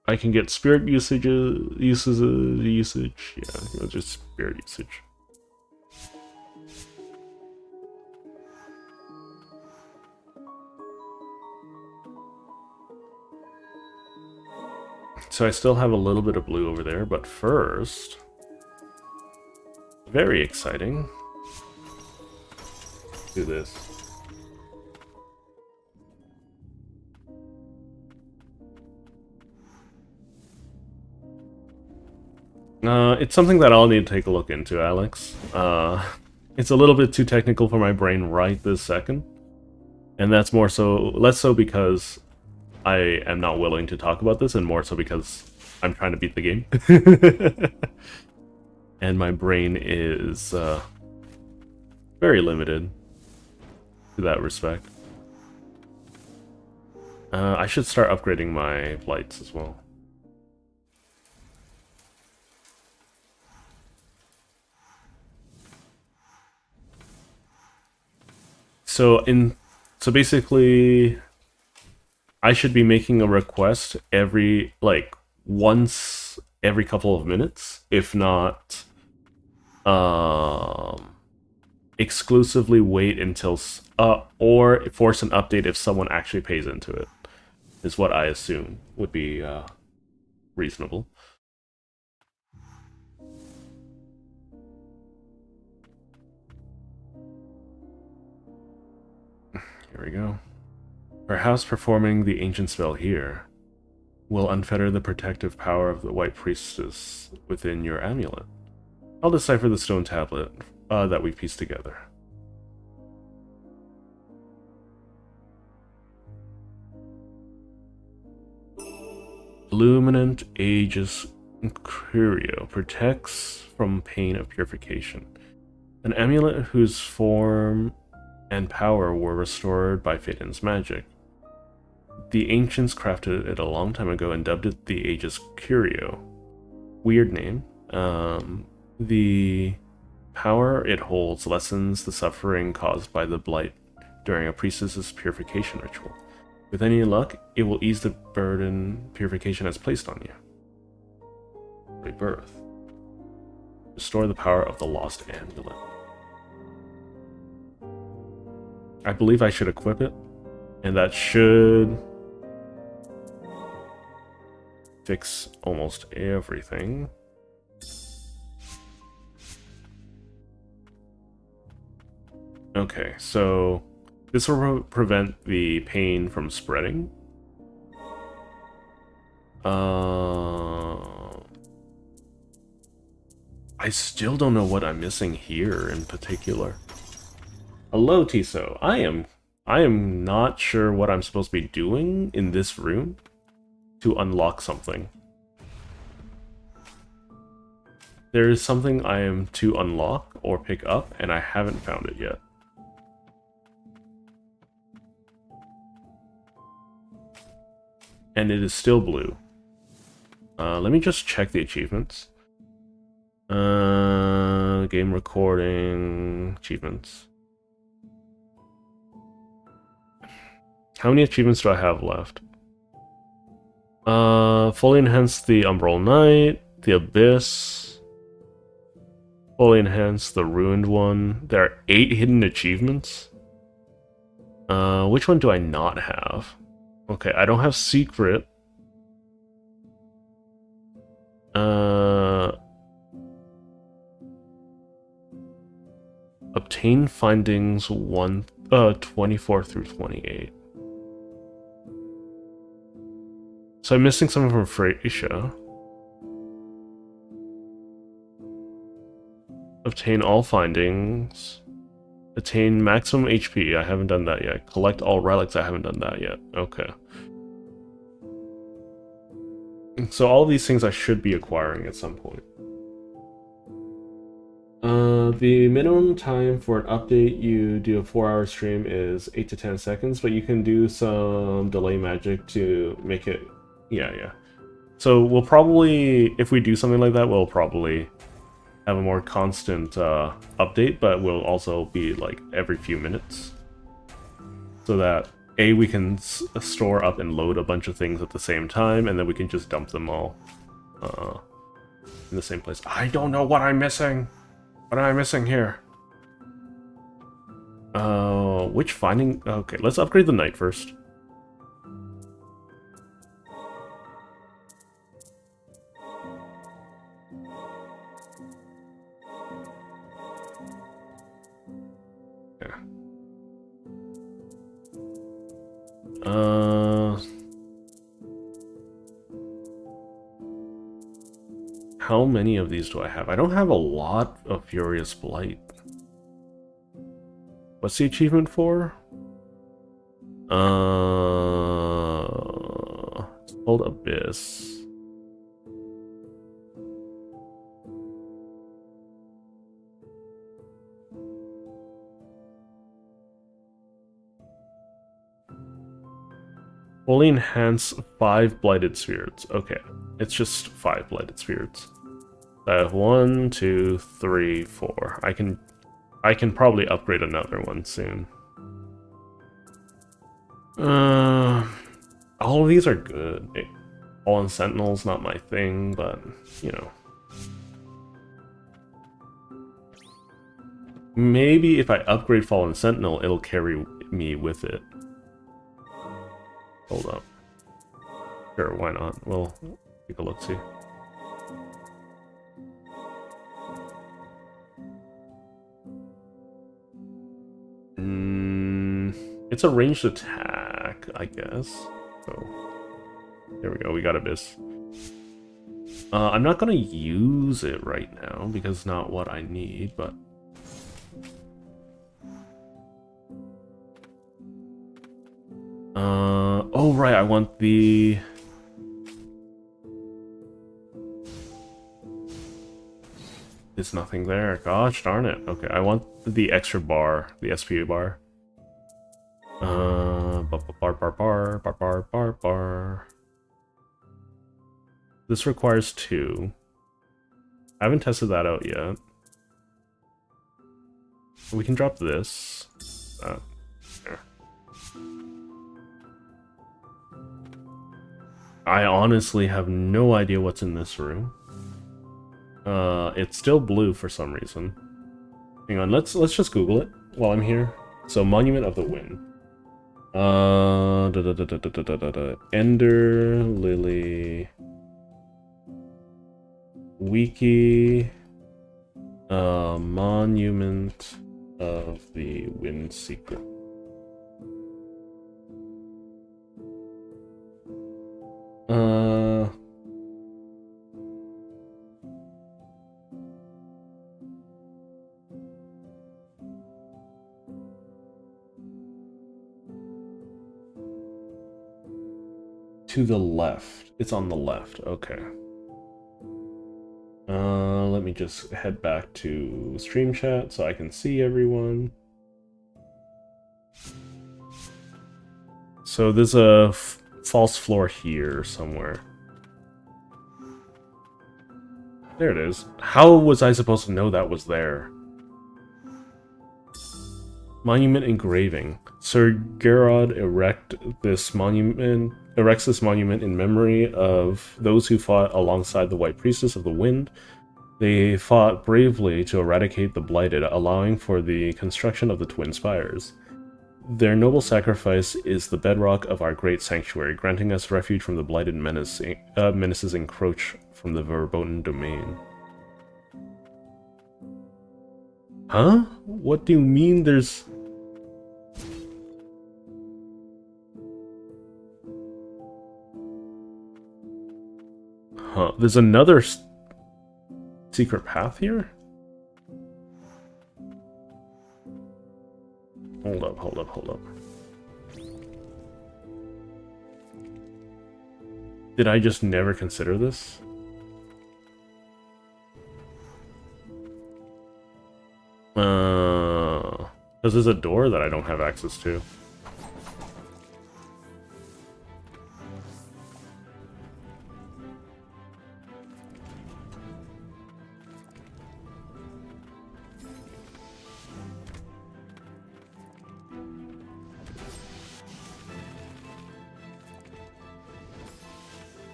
I can get spirit usage. Yeah, just spirit usage. So I still have a little bit of blue over there, but first, very exciting. Do this. It's something that I'll need to take a look into, Alex. It's a little bit too technical for my brain right this second. And that's less so because I am not willing to talk about this, and more so because I'm trying to beat the game. And my brain is very limited to that respect. I should start upgrading my blights as well. So basically, I should be making a request once every couple of minutes, if not exclusively wait until or force an update if someone actually pays into it, is what I assume would be reasonable. Here we go. Perhaps performing the ancient spell here will unfetter the protective power of the White Priestess within your amulet. I'll decipher the stone tablet that we pieced together. Illuminant Aegis Curio protects from pain of purification. An amulet whose form and power were restored by Phaeton's magic. The ancients crafted it a long time ago and dubbed it the Aegis Curio. Weird name. The power it holds lessens the suffering caused by the blight during a priestess's purification ritual. With any luck, it will ease the burden purification has placed on you. Rebirth. Restore the power of the lost amulet. I believe I should equip it, and that should fix almost everything. Okay, so this will prevent the pain from spreading. I still don't know what I'm missing here in particular. Hello, Tiso. I am not sure what I'm supposed to be doing in this room to unlock something. There is something I am to unlock or pick up, and I haven't found it yet. And it is still blue. Let me just check the achievements. Game recording, achievements. How many achievements do I have left? Fully enhance the Umbral Knight, the Abyss, Fully enhance the ruined one. There are 8 hidden achievements. Which one do I not have? Okay, I don't have secret. Obtain findings 24 through 28. So I'm missing something from Freysia. Obtain all findings. Attain maximum HP. I haven't done that yet. Collect all relics. I haven't done that yet. Okay. So all these things I should be acquiring at some point. The minimum time for an update you do a 4-hour stream is 8 to 10 seconds, but you can do some delay magic to make it... Yeah. So we'll probably, if we do something like that, we'll probably have a more constant update, but will also be like every few minutes. So that we can store up and load a bunch of things at the same time, and then we can just dump them all in the same place. I don't know what I'm missing. What am I missing here? Which finding? Okay, let's upgrade the knight first. Yeah. How many of these do I have? I don't have a lot of Furious Blight. What's the achievement for? It's called Abyss. Fully enhance 5 Blighted Spirits. Okay, it's just 5 Blighted Spirits. I have 1, 2, 3, 4. I can probably upgrade another one soon. All of these are good. Fallen Sentinel's not my thing, but you know. Maybe if I upgrade Fallen Sentinel, it'll carry me with it. Hold up. Sure, why not? We'll take a look, see. It's a ranged attack, I guess. So, there we go, we got Abyss. I'm not gonna use it right now, because it's not what I need, but... oh right, I want the... There's nothing there, gosh darn it. Okay, I want the extra bar, the SP bar. Bar. This requires 2. I haven't tested that out yet. We can drop this. There. I honestly have no idea what's in this room. It's still blue for some reason. Hang on, let's just Google it while I'm here. So, Monument of the Wind. Ender Lily Wiki Monument of the Wind Secret. To the left. It's on the left. Okay. Let me just head back to stream chat so I can see everyone. So there's a false floor here somewhere. There it is. How was I supposed to know that was there? Monument engraving. Sir Gerard erects this monument in memory of those who fought alongside the White Priestess of the Wind They fought bravely to eradicate the Blighted, allowing for the construction of the Twin Spires. Their noble sacrifice is the bedrock of our great sanctuary, granting us refuge from the Blighted menaces encroach from the verboten domain. Huh? What do you mean there's... Huh, there's another secret path here? Hold up, hold up, hold up. Did I just never consider this? Because there's a door that I don't have access to.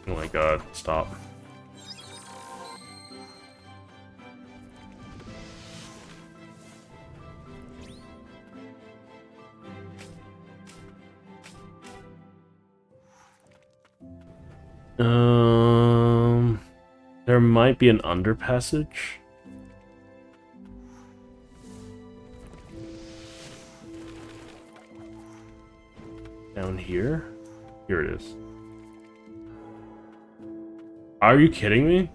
Oh my god, stop. There might be an underpassage. Down here? Here it is. Are you kidding me?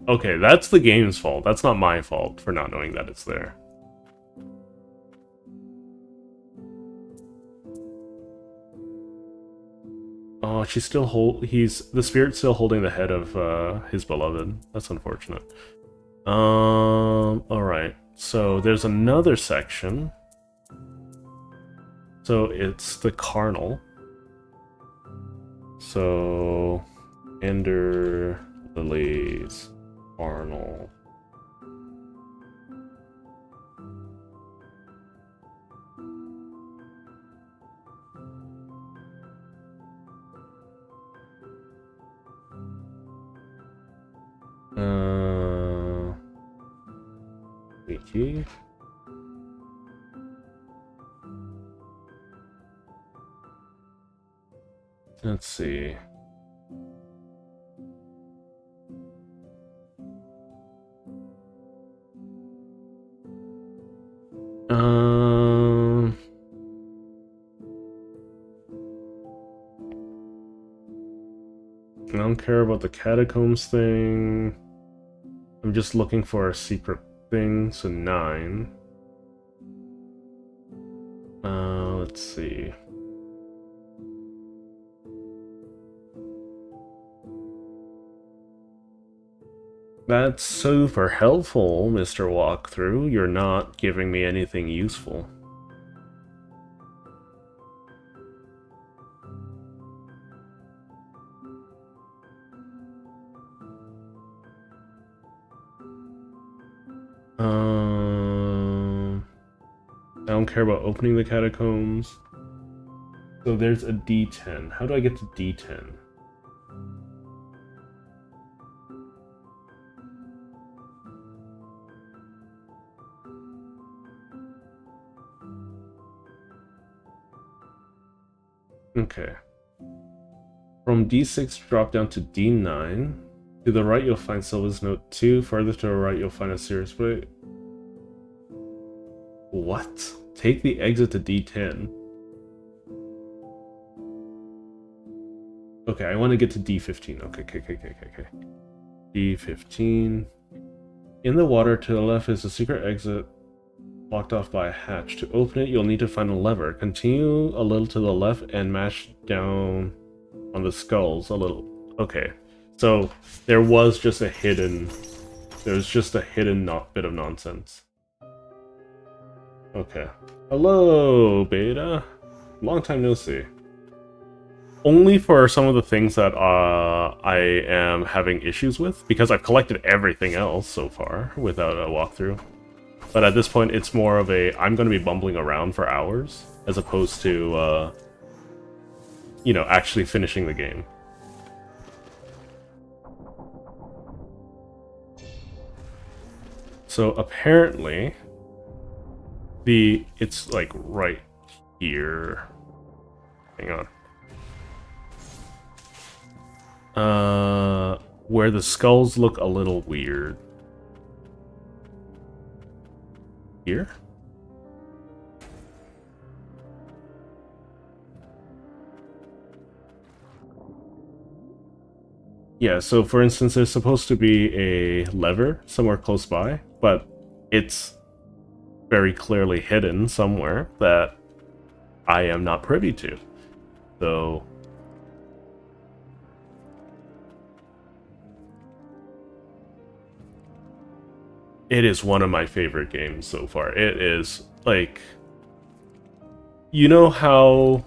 Okay, that's the game's fault. That's not my fault for not knowing that it's there. Oh, she's still the spirit's still holding the head of his beloved. That's unfortunate. Alright. So there's another section. So it's the Carnal. So Ender Lilies, Carnal. Wiki. Let's see. I don't care about the catacombs thing. I'm just looking for a secret thing, so 9. Let's see. That's super helpful, Mr. Walkthrough. You're not giving me anything useful. I don't care about opening the catacombs. So there's a D10. How do I get to D10? Okay. From D6, drop down to D9. To the right, you'll find Sylva's Note 2. Further to the right, you'll find a serious way. What? Take the exit to D10. Okay, I want to get to D15. Okay. D15. In the water to the left is a secret exit blocked off by a hatch. To open it, you'll need to find a lever. Continue a little to the left and mash down on the skulls a little. Okay, so there was just a hidden... There's just a hidden bit of nonsense. Okay. Hello, Beta. Long time no see. Only for some of the things that I am having issues with, because I've collected everything else so far without a walkthrough. But at this point, it's more of a, I'm going to be bumbling around for hours, as opposed to, you know, actually finishing the game. So apparently, it's like right here. Hang on. Where the skulls look a little weird. Here? Yeah, so for instance, there's supposed to be a lever somewhere close by, but it's very clearly hidden somewhere that I am not privy to. So it is one of my favorite games so far. It is like, you know how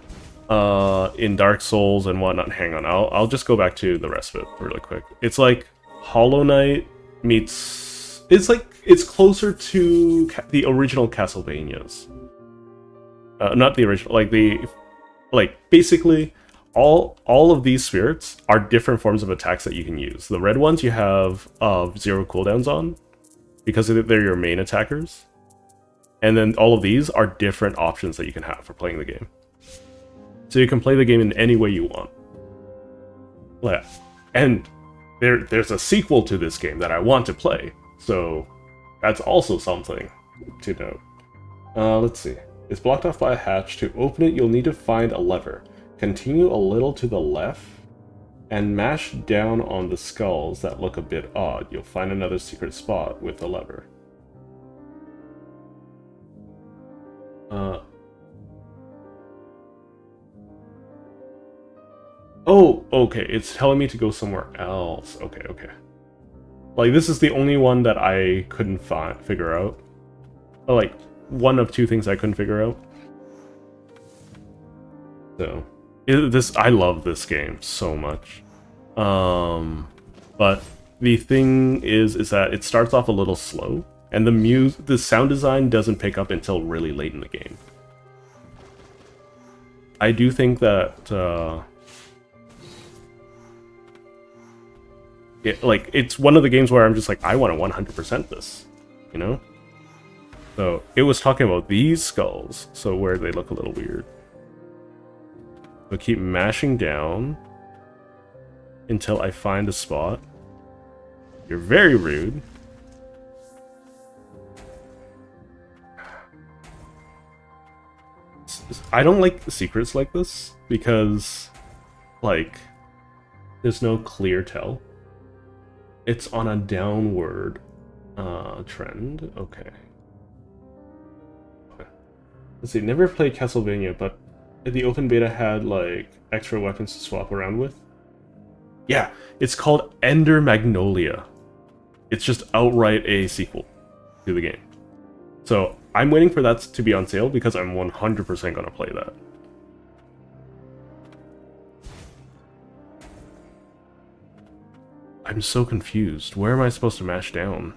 in Dark Souls and whatnot, hang on, I'll just go back to the rest of it really quick. It's like Hollow Knight meets, it's closer to the original Castlevanias. Not the original, like basically all of these spirits are different forms of attacks that you can use. The red ones you have 0 cooldowns on because they're your main attackers, and then all of these are different options that you can have for playing the game. So you can play the game in any way you want. Yeah. And there's a sequel to this game that I want to play, so that's also something to note. Let's see. It's blocked off by a hatch. To open it, you'll need to find a lever. Continue a little to the left and mash down on the skulls that look a bit odd. You'll find another secret spot with the lever. Oh, okay, it's telling me to go somewhere else. Okay. Like, this is the only one that I couldn't figure out. Oh, like, one of 2 things I couldn't figure out. So, I love this game so much. But the thing is that it starts off a little slow, and the sound design doesn't pick up until really late in the game. I do think that it's one of the games where I'm just like, I want to 100% this, you know? So it was talking about these skulls, so where they look a little weird. So keep mashing down until I find a spot. You're very rude. I don't like secrets like this because, like, there's no clear tell. It's on a downward trend. Okay. Let's see, never played Castlevania, but the open beta had, like, extra weapons to swap around with. Yeah, it's called Ender Magnolia. It's just outright a sequel to the game. So I'm waiting for that to be on sale because I'm 100% gonna play that. I'm so confused. Where am I supposed to mash down?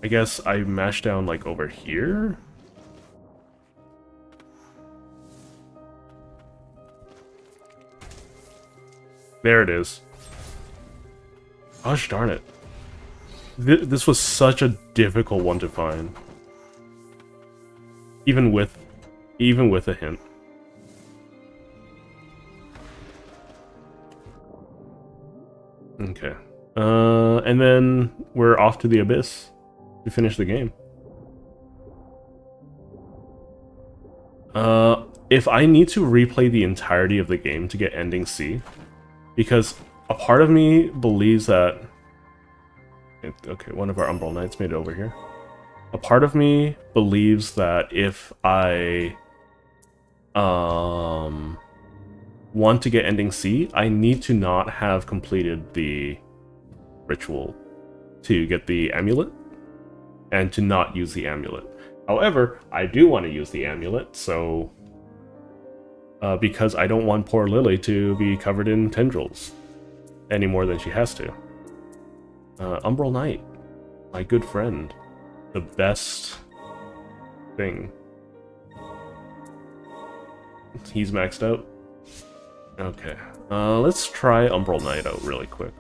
I guess I mash down, like, over here? There it is. Gosh darn it. This was such a difficult one to find. Even with a hint. Okay. And then we're off to the Abyss to finish the game. If I need to replay the entirety of the game to get ending C, because a part of me believes that... Okay, one of our Umbral Knights made it over here. A part of me believes that if I want to get ending C, I need to not have completed the ritual to get the amulet, and to not use the amulet. However, I do want to use the amulet, so... because I don't want poor Lily to be covered in tendrils any more than she has to. Umbral Knight, my good friend. The best thing. He's maxed out. Okay. Let's try Umbral Knight out really quick.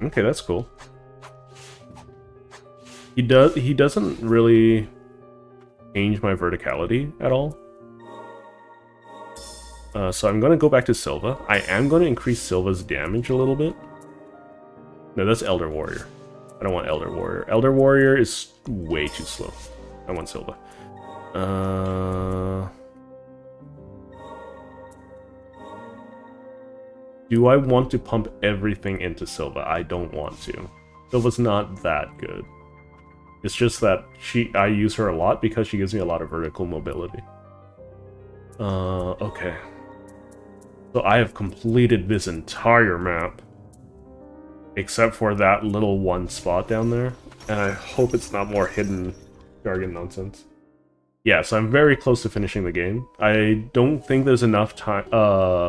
Okay, that's cool. He doesn't really change my verticality at all. So I'm going to go back to Silva. I am going to increase Silva's damage a little bit. No, that's Elder Warrior. I don't want Elder Warrior. Elder Warrior is way too slow. I want Silva. Do I want to pump everything into Silva? I don't want to. Silva's not that good. It's just that I use her a lot because she gives me a lot of vertical mobility. Okay. So I have completed this entire map. Except for that little one spot down there. And I hope it's not more hidden jargon nonsense. Yeah, so I'm very close to finishing the game. I don't think there's enough time,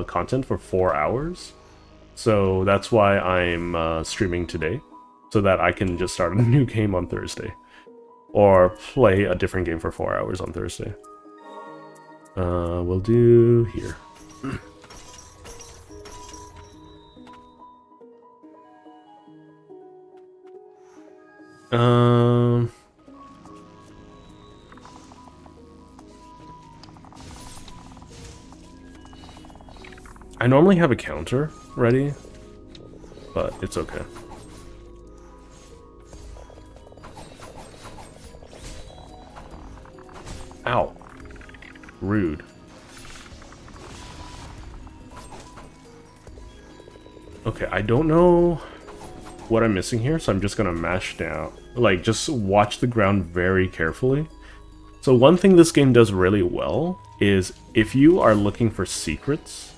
content for 4 hours. So that's why I'm streaming today. So that I can just start a new game on Thursday. Or play a different game for 4 hours on Thursday. We'll do here. I normally have a counter ready, but it's okay. Ow. Rude. Okay, I don't know what I'm missing here, so I'm just gonna mash down. Like, just watch the ground very carefully. So one thing this game does really well is if you are looking for secrets,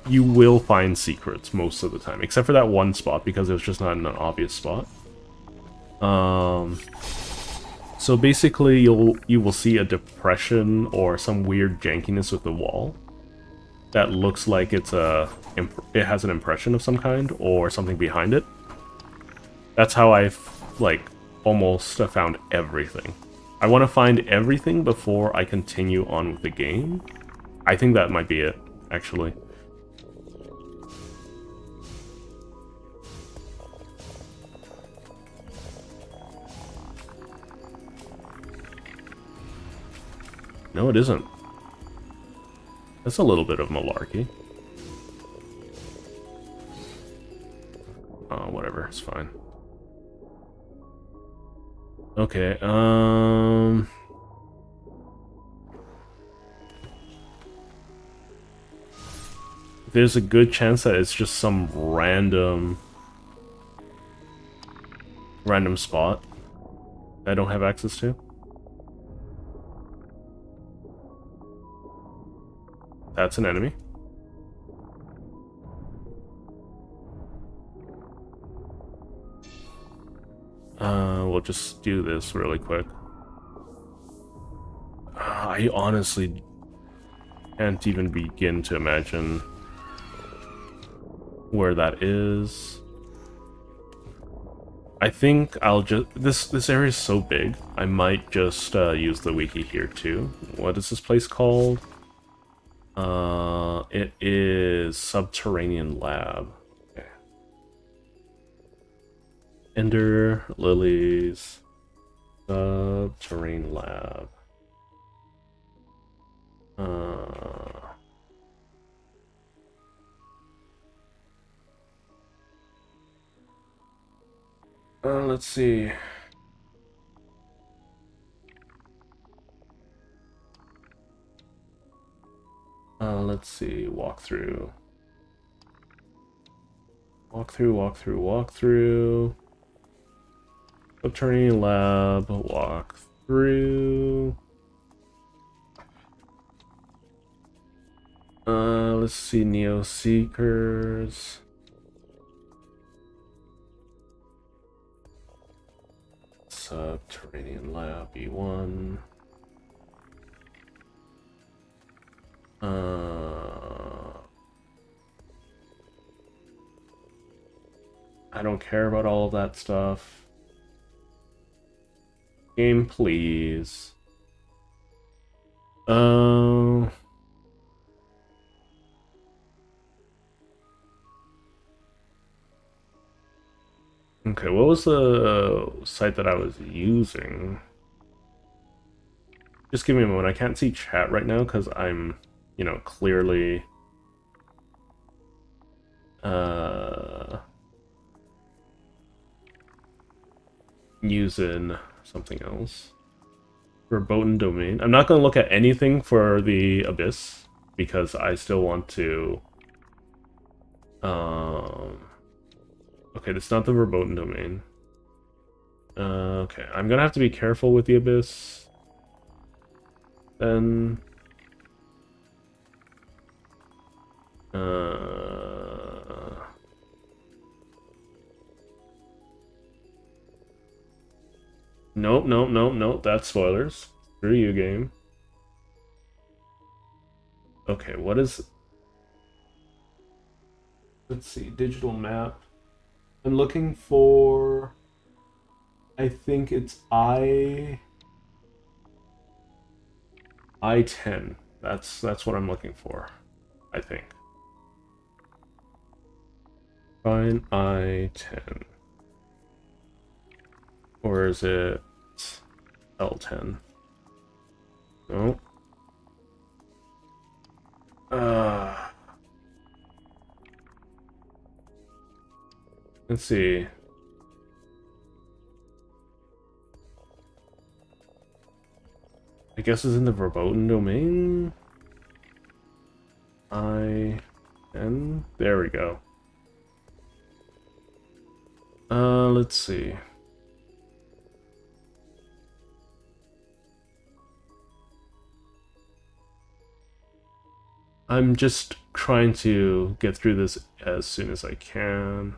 you will find secrets most of the time, except for that one spot because it was just not an obvious spot. So basically you will see a depression or some weird jankiness with the wall that looks like it has an impression of some kind or something behind it. That's how I've like almost found everything. I want to find everything before I continue on with the game. I think that might be it, actually. No, it isn't. That's a little bit of malarkey. Oh, whatever, it's fine. Okay, there's a good chance that it's just some random spot I don't have access to. That's an enemy. We'll just do this really quick. I honestly can't even begin to imagine where that is. I think I'll just... This area is so big, I might just use the wiki here too. What is this place called? It is Subterranean Lab. Okay. Ender Lilies Subterranean Lab. Let's see. Let's see. Walkthrough. Walkthrough. Subterranean Lab. Walkthrough. Let's see. Neo Seekers. Subterranean Lab E1. I don't care about all of that stuff. Game, please. Okay, what was the site that I was using? Just give me a moment. I can't see chat right now because I'm, you know, clearly using something else. Verboten domain. I'm not going to look at anything for the Abyss because I still want to. Okay, that's not the verboten domain. Okay, I'm gonna have to be careful with the Abyss. Then. Nope, nope, nope, nope. That's spoilers. Screw you, game. Okay, what is... Let's see, digital map. I'm looking for... I think it's I-10. That's what I'm looking for, I think. Find I-10. Or is it L10? No. Let's see. I guess it's in the verboten domain. I-N. There we go. Let's see. I'm just trying to get through this as soon as I can.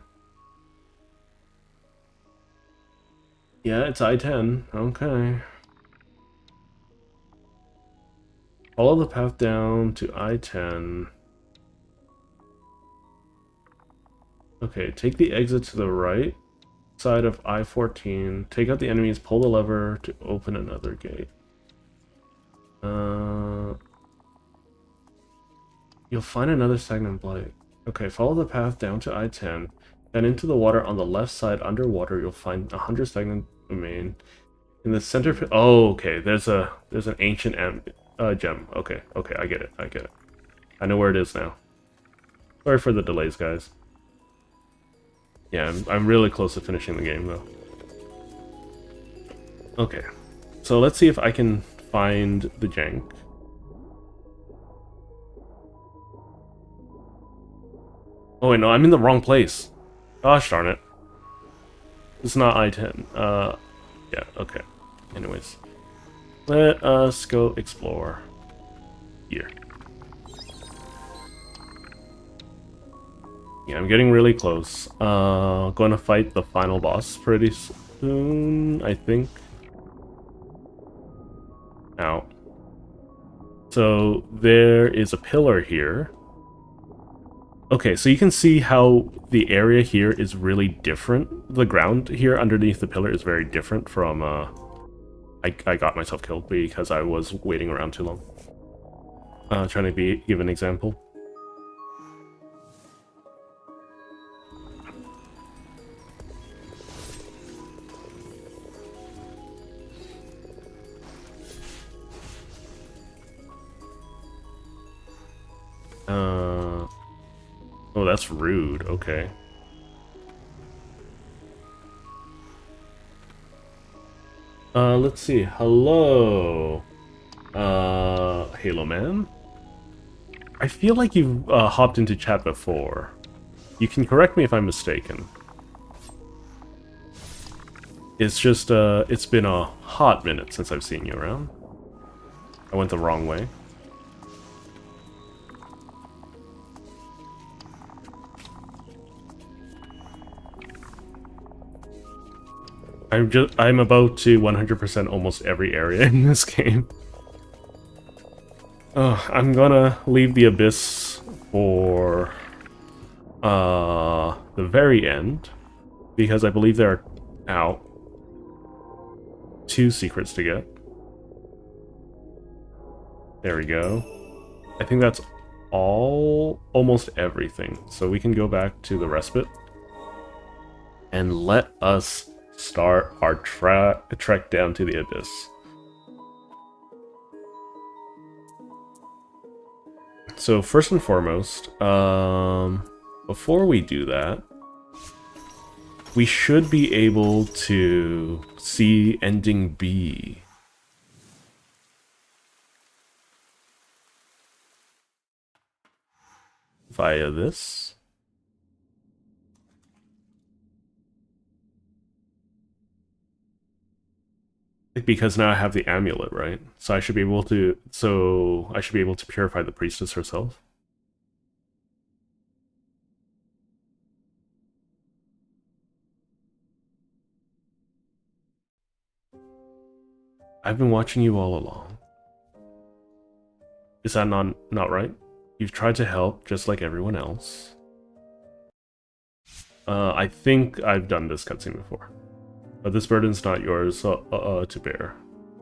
Yeah, it's I-10. Okay. Follow the path down to I-10. Okay, take the exit to the right side of I-14. Take out the enemies, pull the lever to open another gate. You'll find another stagnant blight. Okay, follow the path down to I-10. Then into the water on the left side underwater, you'll find 100 stagnant domain. In the center... Oh, okay, there's an ancient gem. Okay, okay, I get it, I get it. I know where it is now. Sorry for the delays, guys. Yeah, I'm really close to finishing the game, though. Okay, so let's see if I can find the jank. Oh wait, no, I'm in the wrong place. Gosh darn it. It's not I-10. Yeah, okay. Anyways. Let us go explore. Here. Yeah, I'm getting really close. Going to fight the final boss pretty soon, I think. Ow. So, there is a pillar here. Okay, so you can see how the area here is really different. The ground here underneath the pillar is very different from, I got myself killed because I was waiting around too long. Trying to give an example. Oh, that's rude. Okay. Let's see. Hello. Halo Man? I feel like you've hopped into chat before. You can correct me if I'm mistaken. It's just, it's been a hot minute since I've seen you around. I went the wrong way. I'm about to 100% almost every area in this game. I'm gonna leave the Abyss for the very end, because I believe there are 2 secrets to get. There we go. I think that's almost everything, so we can go back to the respite. and let us start our trek down to the abyss. So first and foremost, before we do that, we should be able to see ending B. Via this. Because now I have the amulet, right? So I should be able to purify the priestess herself. I've been watching you all along. Is that not right? You've tried to help just like everyone else. I think I've done this cutscene before. But this burden's not yours to bear.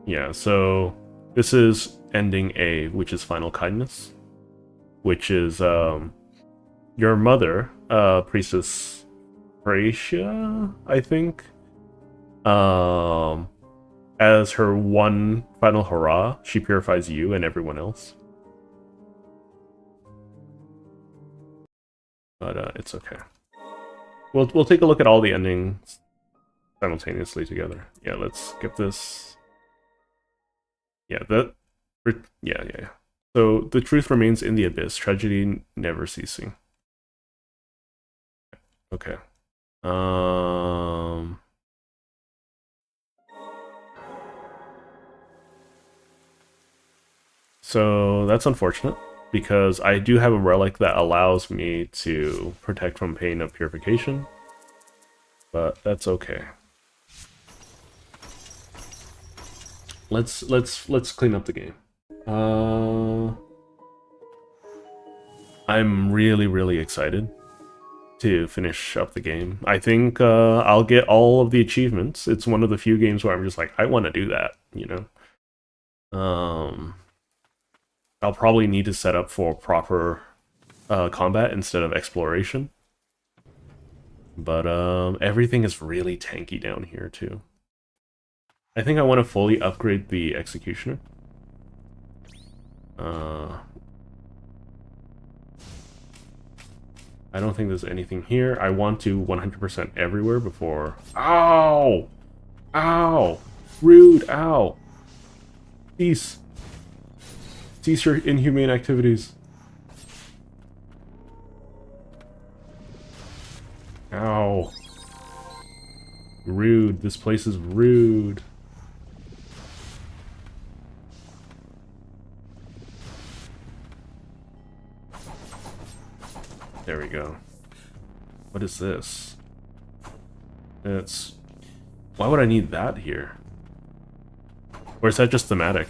Yeah, so this is ending A, which is final kindness. Which is your mother, Priestess Thracia, I think. As her one final hurrah, she purifies you and everyone else. But it's okay. We'll take a look at all the endings simultaneously together. Yeah, let's skip this. Yeah, yeah. So the truth remains in the abyss, tragedy never ceasing. Okay. So that's unfortunate, because I do have a relic that allows me to protect from pain of purification, but that's okay. Let's clean up the game. I'm really excited to finish up the game. I think I'll get all of the achievements. It's one of the few games where I'm just like, I want to do that, you know? I'll probably need to set up for proper combat instead of exploration. But everything is really tanky down here too. I think I want to fully upgrade the Executioner. I don't think there's anything here. I want to 100% everywhere before... Ow! Ow! Rude! Ow! Cease! Cease your inhumane activities. Ow. Rude. This place is rude. There we go. What is this? It's... Why would I need that here? Or is that just thematic?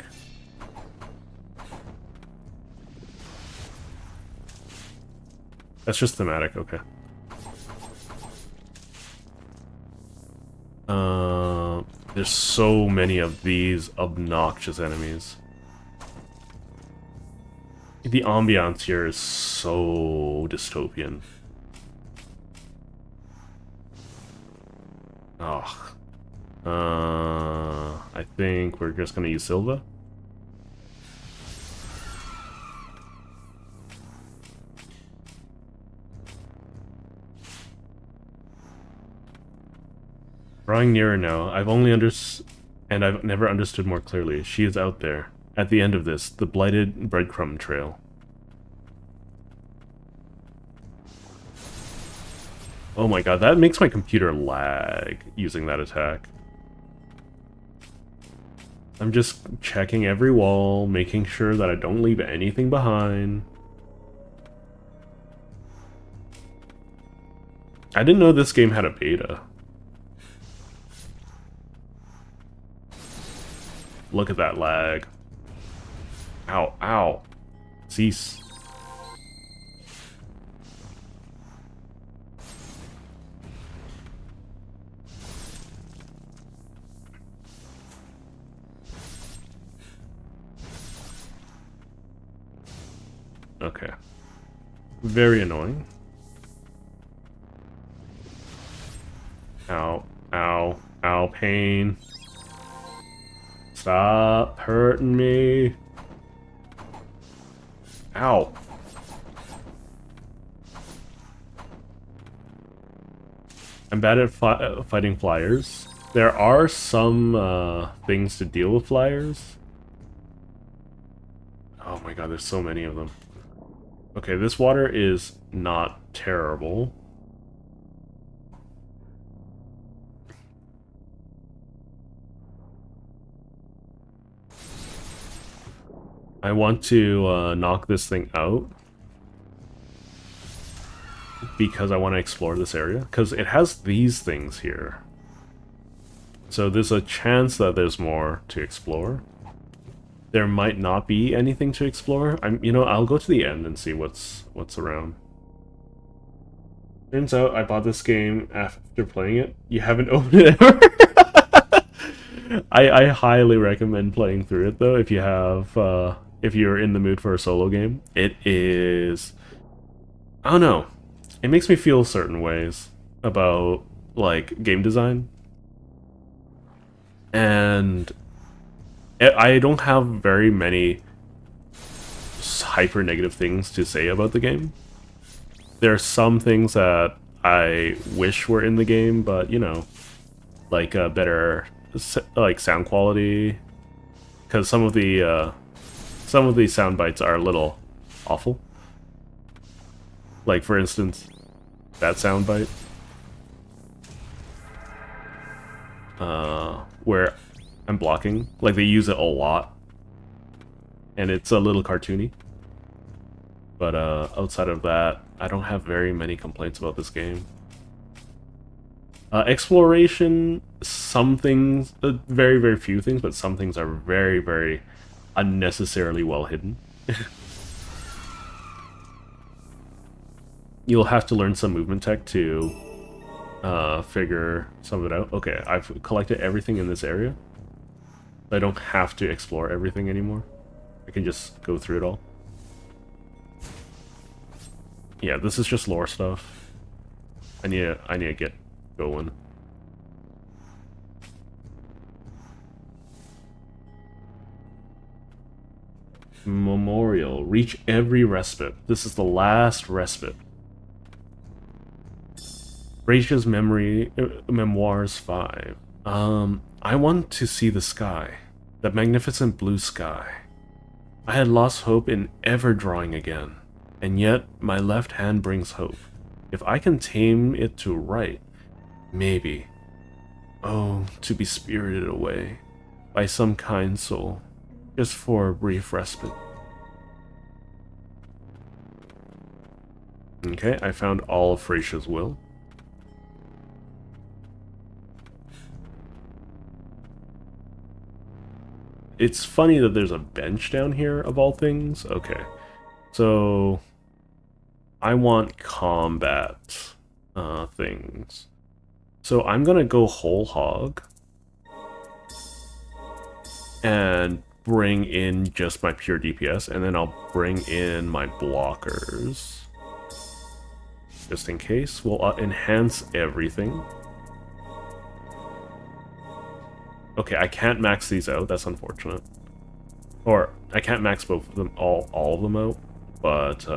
That's just thematic, okay. There's so many of these obnoxious enemies. The ambiance here is so dystopian. Oh. I think we're just gonna use Silva. Drawing nearer now, I've never understood more clearly. She is out there. At the end of this, the blighted breadcrumb trail. Oh my god, that makes my computer lag using that attack. I'm just checking every wall, making sure that I don't leave anything behind. I didn't know this game had a beta. Look at that lag. Ow, ow. Cease. Okay. Very annoying. Ow, ow, ow, pain. Stop hurting me. Ow. I'm bad at fighting flyers. There are some things to deal with flyers. Oh my god, there's so many of them. Okay, this water is not terrible. I want to knock this thing out because I want to explore this area, because it has these things here. So there's a chance that there's more to explore. There might not be anything to explore. I'll go to the end and see what's around. Turns out I bought this game after playing it. You haven't opened it ever? I highly recommend playing through it though if you have if you're in the mood for a solo game. It is, I don't know, it makes me feel certain ways about like game design. And I don't have very many hyper negative things to say about the game. There are some things that I wish were in the game, but like better like sound quality, because some of the sound bites are a little awful. Like for instance, that sound bite, where I'm blocking, like they use it a lot, and it's a little cartoony. But outside of that, I don't have very many complaints about this game. Exploration, some things, very, very few things, but some things are very, very unnecessarily well hidden. You'll have to learn some movement tech to figure some of it out. Okay, I've collected everything in this area. I don't have to explore everything anymore. I can just go through it all. Yeah, this is just lore stuff. I need to get going. Memorial. Reach every respite. This is the last respite. Rachel's Memoirs 5. I want to see the sky. That magnificent blue sky. I had lost hope in ever drawing again. And yet, my left hand brings hope. If I can tame it to write, maybe. Oh, to be spirited away by some kind soul, just for a brief respite. Okay, I found all of Frasia's will. It's funny that there's a bench down here, of all things. Okay, so I want combat things. So I'm gonna go whole hog and bring in just my pure DPS, and then I'll bring in my blockers. Just in case. We'll enhance everything. Okay, I can't max these out, that's unfortunate. Or, I can't max both of them, all of them out, but,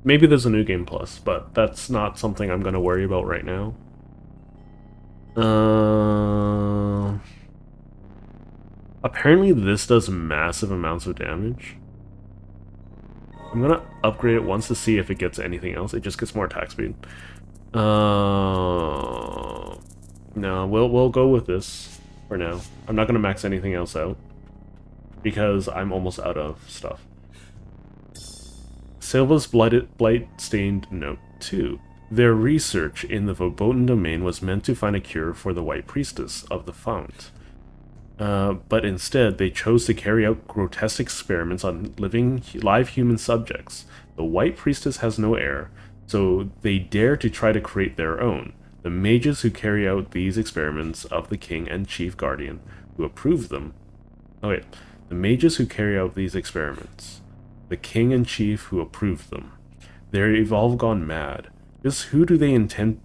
maybe there's a new game plus, but that's not something I'm gonna worry about right now. Apparently this does massive amounts of damage. I'm gonna upgrade it once to see if it gets anything else. It just gets more attack speed. No, we'll go with this for now. I'm not gonna max anything else out because I'm almost out of stuff. Silva's blight-stained note 2. Their research in the Verboten domain was meant to find a cure for the White Priestess of the Fount. But instead, they chose to carry out grotesque experiments on live human subjects. The White Priestess has no heir, so they dare to try to create their own. The mages who carry out these experiments of the king and chief guardian, who approve them. The mages who carry out these experiments. The king and chief who approved them. Their evolve gone mad. Just who do they intend...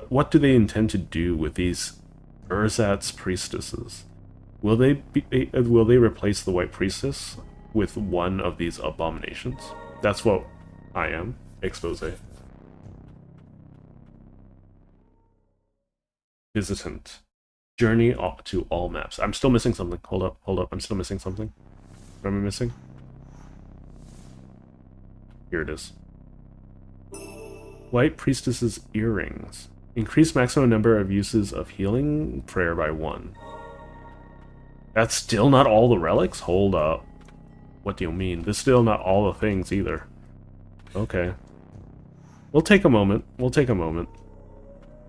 what do they intend to do with these Ersatz priestesses? Will they replace the White Priestess with one of these abominations? That's what I am. Expose. Visitant. Journey to all maps. I'm still missing something. Hold up. I'm still missing something. What am I missing? Here it is. White Priestess's earrings. Increase maximum number of uses of healing prayer by 1. That's still not all the relics? Hold up. What do you mean? This is still not all the things either. Okay. We'll take a moment.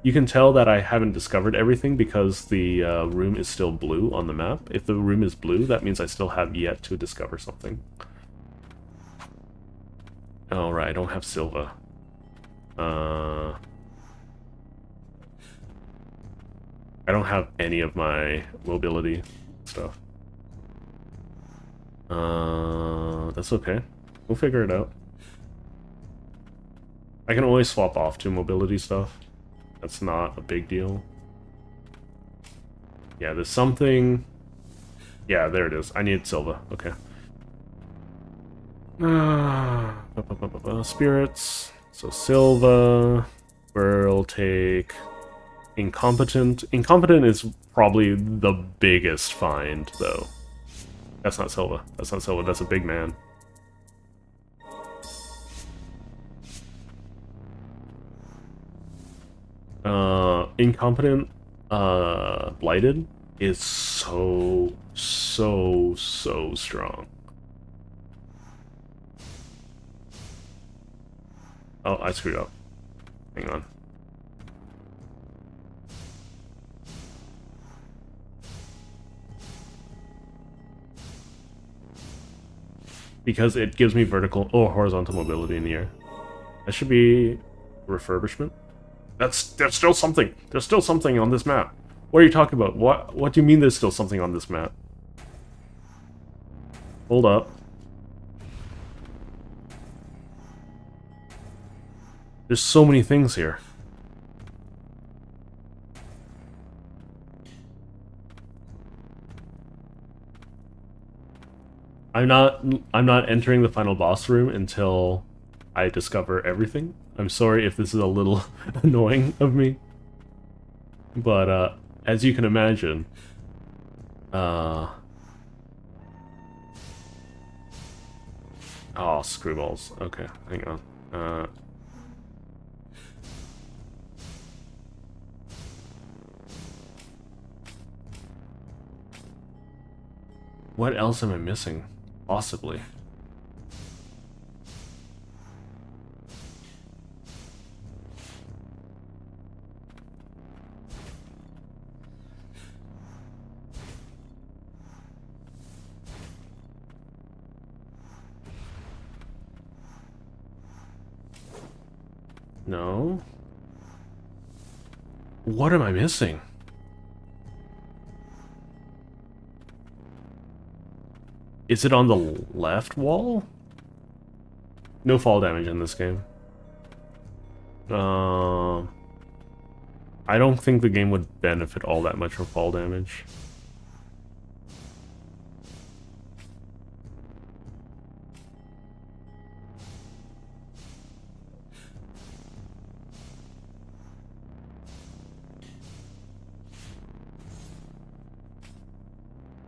You can tell that I haven't discovered everything because the room is still blue on the map. If the room is blue, that means I still have yet to discover something. Alright, I don't have Silva. I don't have any of my mobility stuff. That's okay. We'll figure it out. I can always swap off to mobility stuff. That's not a big deal. Yeah, there's something... Yeah, there it is. I need Silva. Okay. Spirits. So Silva. We'll take... Incompetent. Incompetent is probably the biggest find, though. That's not Silva. That's not Silva. That's a big man. Incompetent, Blighted is so strong. Oh, I screwed up. Hang on. Because it gives me vertical or horizontal mobility in the air. That should be refurbishment. There's still something. There's still something on this map. What are you talking about? What do you mean there's still something on this map? Hold up. There's so many things here. I'm not entering the final boss room until I discover everything. I'm sorry if this is a little annoying of me. But as you can imagine, oh, screwballs. Okay, hang on. What else am I missing? Possibly. No. What am I missing? Is it on the left wall? No fall damage in this game. I don't think the game would benefit all that much from fall damage.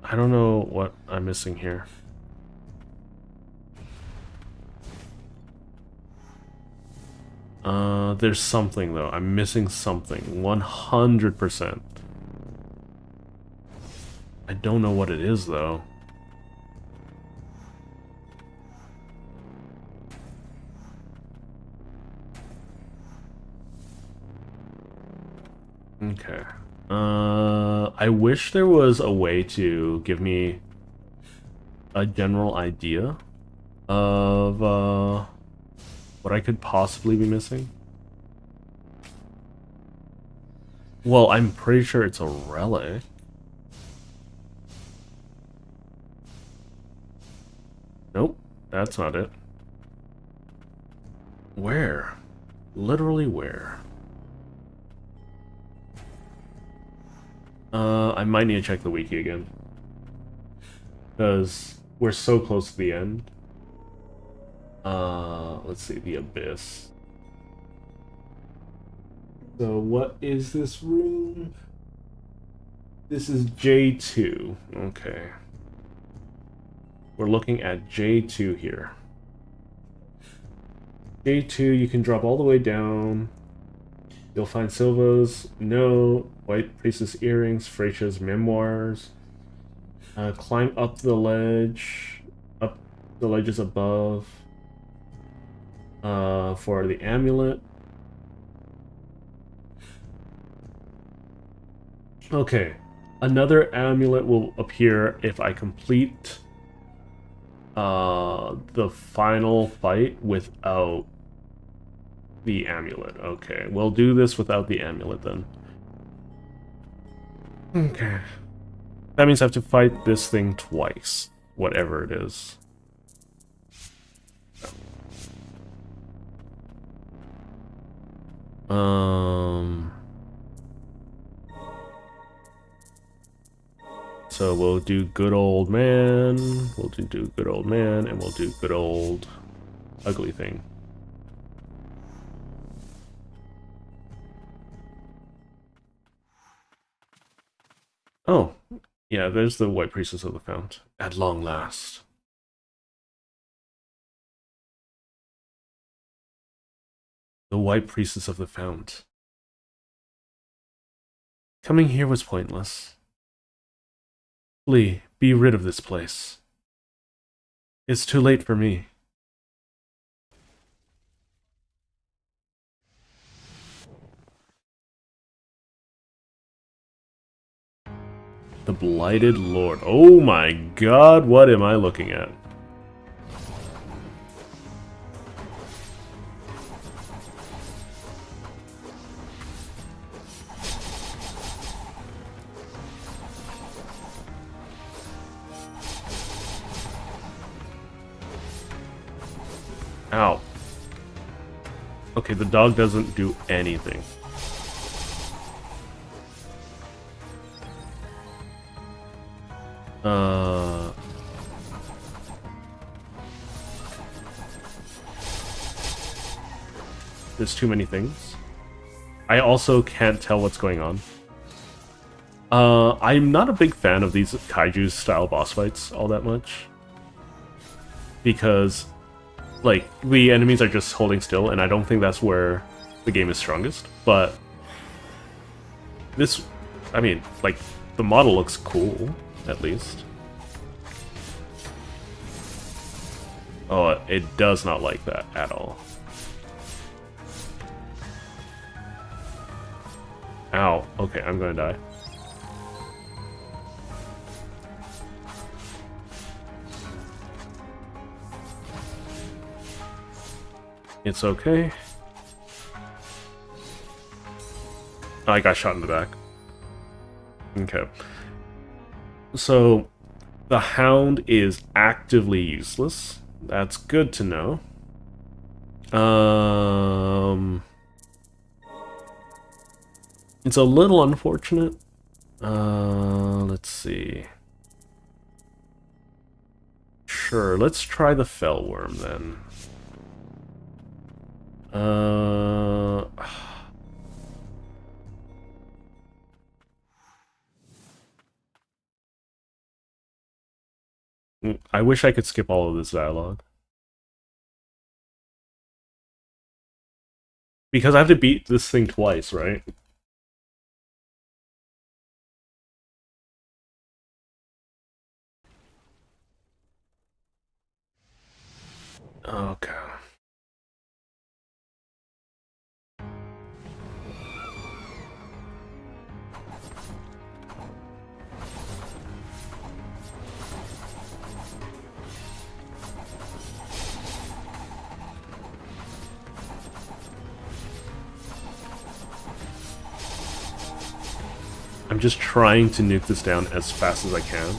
I don't know what I'm missing here. There's something though. I'm missing something. 100%. I don't know what it is though. Okay. I wish there was a way to give me a general idea of what I could possibly be missing. Well, I'm pretty sure it's a relic. Nope, that's not it. Where? Literally where? I might need to check the wiki again. Because we're so close to the end. Let's see, the Abyss. So what is this room? This is J2. Okay. We're looking at J2 here. J2, you can drop all the way down. You'll find Silva's note, White Priestess earrings, Freycia's memoirs. Climb up the ledge. Up the ledges above. For the amulet. Okay. Another amulet will appear if I complete the final fight without the amulet. Okay, we'll do this without the amulet then. Okay. That means I have to fight this thing twice, whatever it is. So we'll do good old man, we'll do good old man, and we'll do good old ugly thing. Oh, yeah, there's the White Priestess of the Fount. At long last. The White Priestess of the Fount. Coming here was pointless. Flee, be rid of this place. It's too late for me. The Blighted Lord. Oh my god, what am I looking at? Ow. Okay, the dog doesn't do anything. There's too many things. I also can't tell what's going on. I'm not a big fan of these kaiju style boss fights all that much. Because, like, the enemies are just holding still, and I don't think that's where the game is strongest. But this, I mean, like, the model looks cool, at least. Oh, it does not like that at all. Ow. Okay, I'm gonna die. It's okay. Oh, I got shot in the back. Okay. So, the Hound is actively useless. That's good to know. It's a little unfortunate. Let's see. Sure, let's try the Fellworm then. I wish I could skip all of this dialogue. Because I have to beat this thing twice, right? Okay. I'm just trying to nuke this down as fast as I can.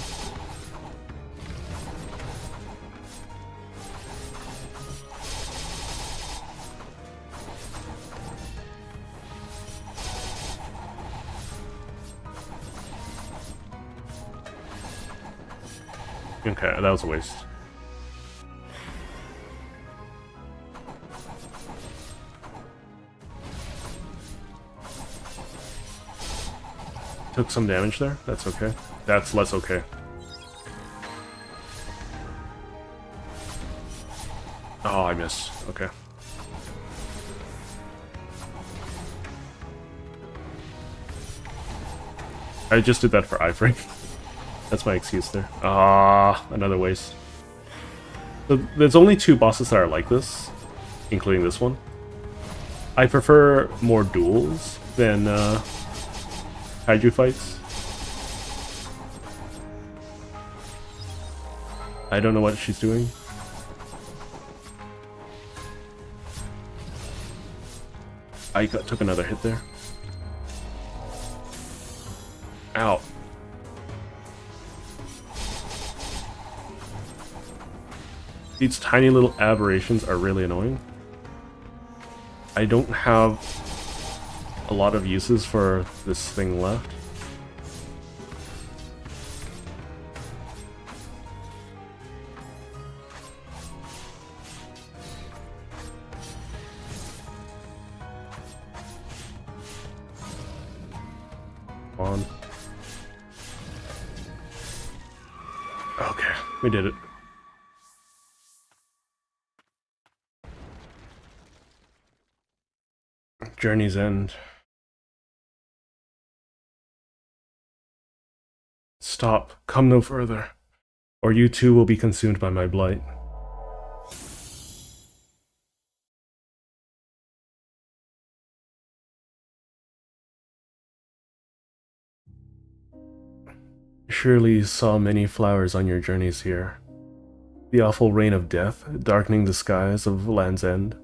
Okay, that was a waste. Took some damage there. That's okay. That's less okay. Oh, I missed. Okay. I just did that for iframe. That's my excuse there. Ah, another waste. So there's only 2 bosses that are like this, including this one. I prefer more duels than kaiju fights. I don't know what she's doing. Took another hit there. Ow. These tiny little aberrations are really annoying. I don't have a lot of uses for this thing left. On. Okay, we did it. Journey's End. Stop. Come no further, or you too will be consumed by my blight. Surely you saw many flowers on your journeys here. The awful rain of death, darkening the skies of Land's End.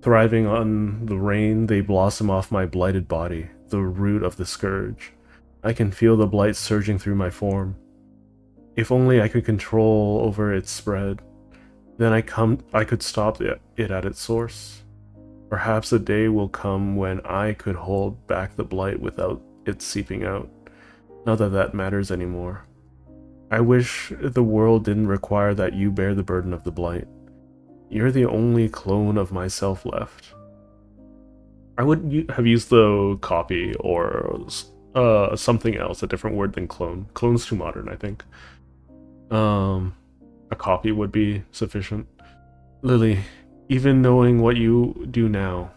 Thriving on the rain, they blossom off my blighted body, the root of the scourge. I can feel the blight surging through my form. If only I could control over its spread, then I could stop it at its source. Perhaps a day will come when I could hold back the blight without it seeping out. Not that that matters anymore. I wish the world didn't require that you bear the burden of the blight. You're the only clone of myself left. I would have used the copy or something else, a different word than clone. Clone's too modern, I think. A copy would be sufficient. Lily, even knowing what you do now,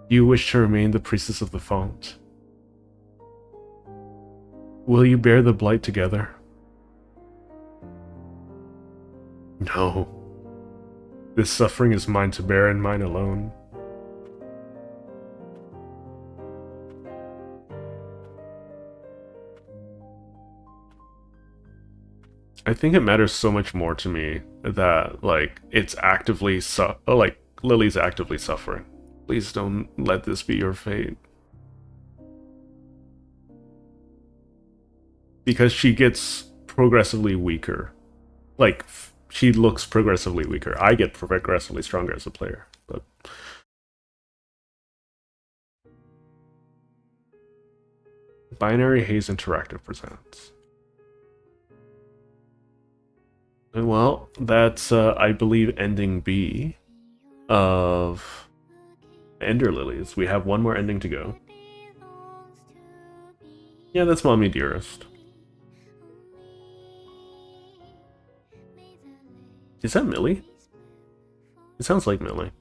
you wish to remain the priestess of the font. Will you bear the blight together? No. This suffering is mine to bear and mine alone. I think it matters so much more to me that, like, it's actively Lily's actively suffering. Please don't let this be your fate. Because she gets progressively weaker. Like, she looks progressively weaker. I get progressively stronger as a player, but... Binary Haze Interactive presents. Well, that's, I believe, ending B of Ender Lilies. We have one more ending to go. Yeah, that's Mommy Dearest. Is that Millie? It sounds like Millie.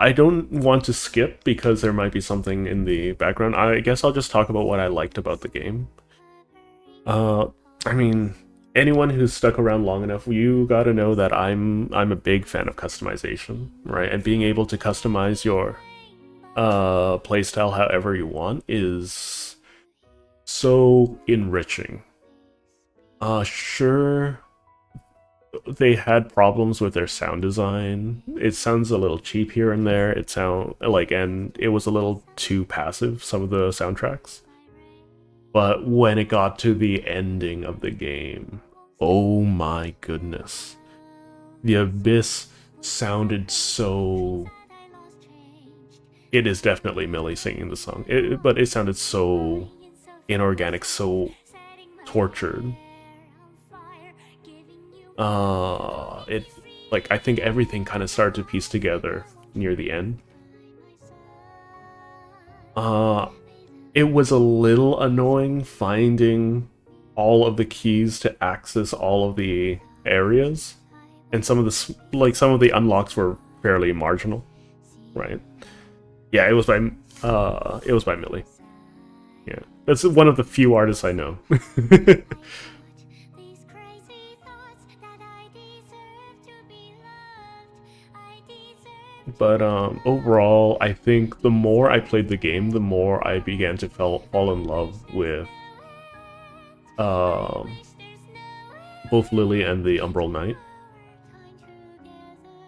I don't want to skip because there might be something in the background. I guess I'll just talk about what I liked about the game. I mean, anyone who's stuck around long enough, you gotta know that I'm a big fan of customization, right? And being able to customize your playstyle however you want is so enriching. Sure, they had problems with their sound design. It sounds a little cheap here and there. And it was a little too passive, some of the soundtracks. But when it got to the ending of the game, oh my goodness. The Abyss sounded so it is definitely Millie singing the song. But it sounded so inorganic, so tortured. It like I think everything kind of started to piece together near the end. It was a little annoying finding all of the keys to access all of the areas, and some of the unlocks were fairly marginal, right? Yeah, it was by Millie. Yeah, that's one of the few artists I know. But overall, I think the more I played the game, the more I began to fall in love with um, both Lily and the Umbral Knight,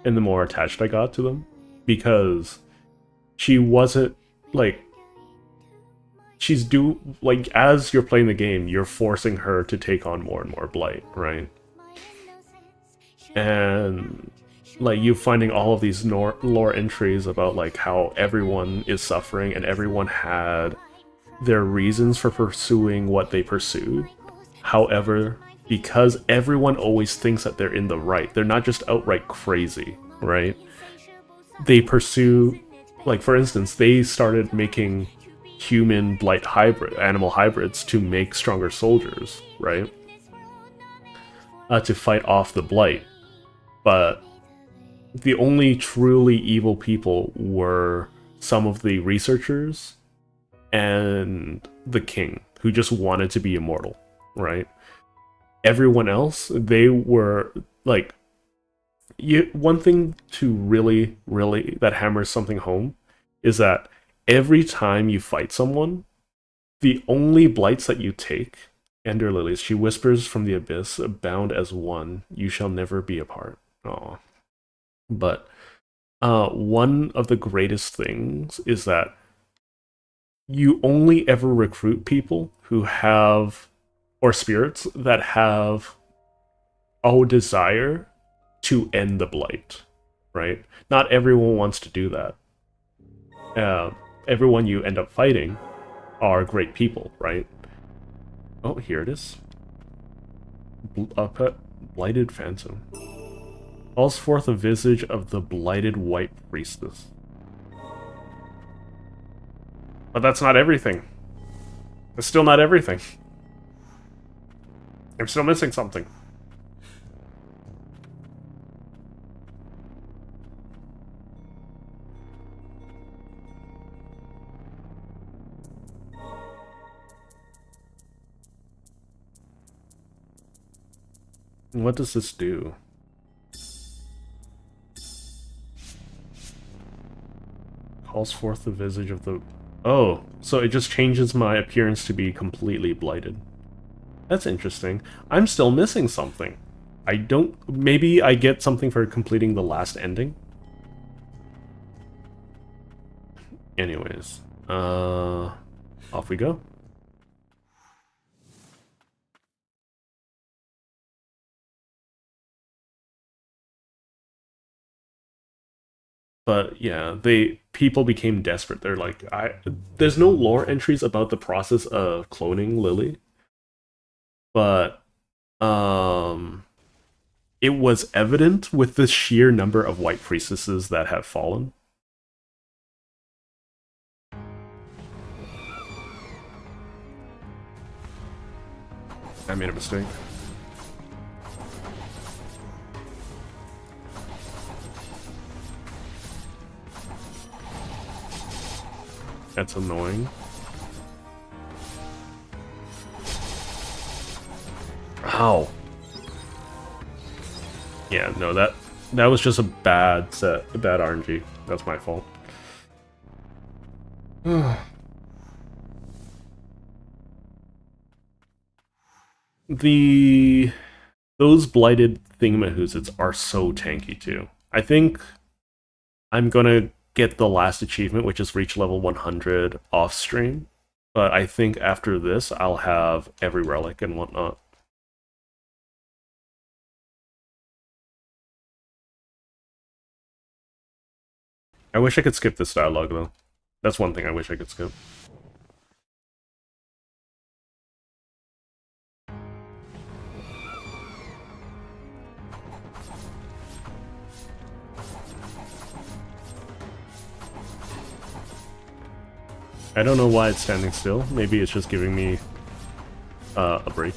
and the more attached I got to them, because she wasn't like as you're playing the game, you're forcing her to take on more and more blight, right? And like you finding all of these lore entries about like how everyone is suffering and everyone had their reasons for pursuing what they pursued. However, because everyone always thinks that they're in the right, they're not just outright crazy, right? They pursue, like for instance, they started making human blight animal hybrids to make stronger soldiers, right? To fight off the blight. But the only truly evil people were some of the researchers and the king, who just wanted to be immortal, right? Everyone else, they were like, one thing to really, really that hammers something home is that every time you fight someone, the only blights that you take, Ender Lilies, she whispers from the abyss, bound as one, you shall never be apart. Aw. But one of the greatest things is that you only ever recruit people who have, or spirits that have a desire to end the blight, right? Not everyone wants to do that. Everyone you end up fighting are great people, right? Oh, here it is. Blighted Phantom. Calls forth a visage of the blighted white priestess. But that's not everything. It's still not everything. I'm still missing something. What does this do? Calls forth the visage of the... Oh, so it just changes my appearance to be completely blighted. That's interesting. I'm still missing something. I don't... Maybe I get something for completing the last ending? Anyways. Off we go. But yeah, people became desperate. They're like, there's no lore entries about the process of cloning Lily, but it was evident with the sheer number of white priestesses that have fallen. I made a mistake. That's annoying. Ow. Yeah, no, that was just a bad RNG. That's my fault. Those blighted thingamahoozits are so tanky too. I think I'm gonna get the last achievement, which is reach level 100 off stream. But I think after this, I'll have every relic and whatnot. I wish I could skip this dialogue though. That's one thing I wish I could skip. I don't know why it's standing still. Maybe it's just giving me a break.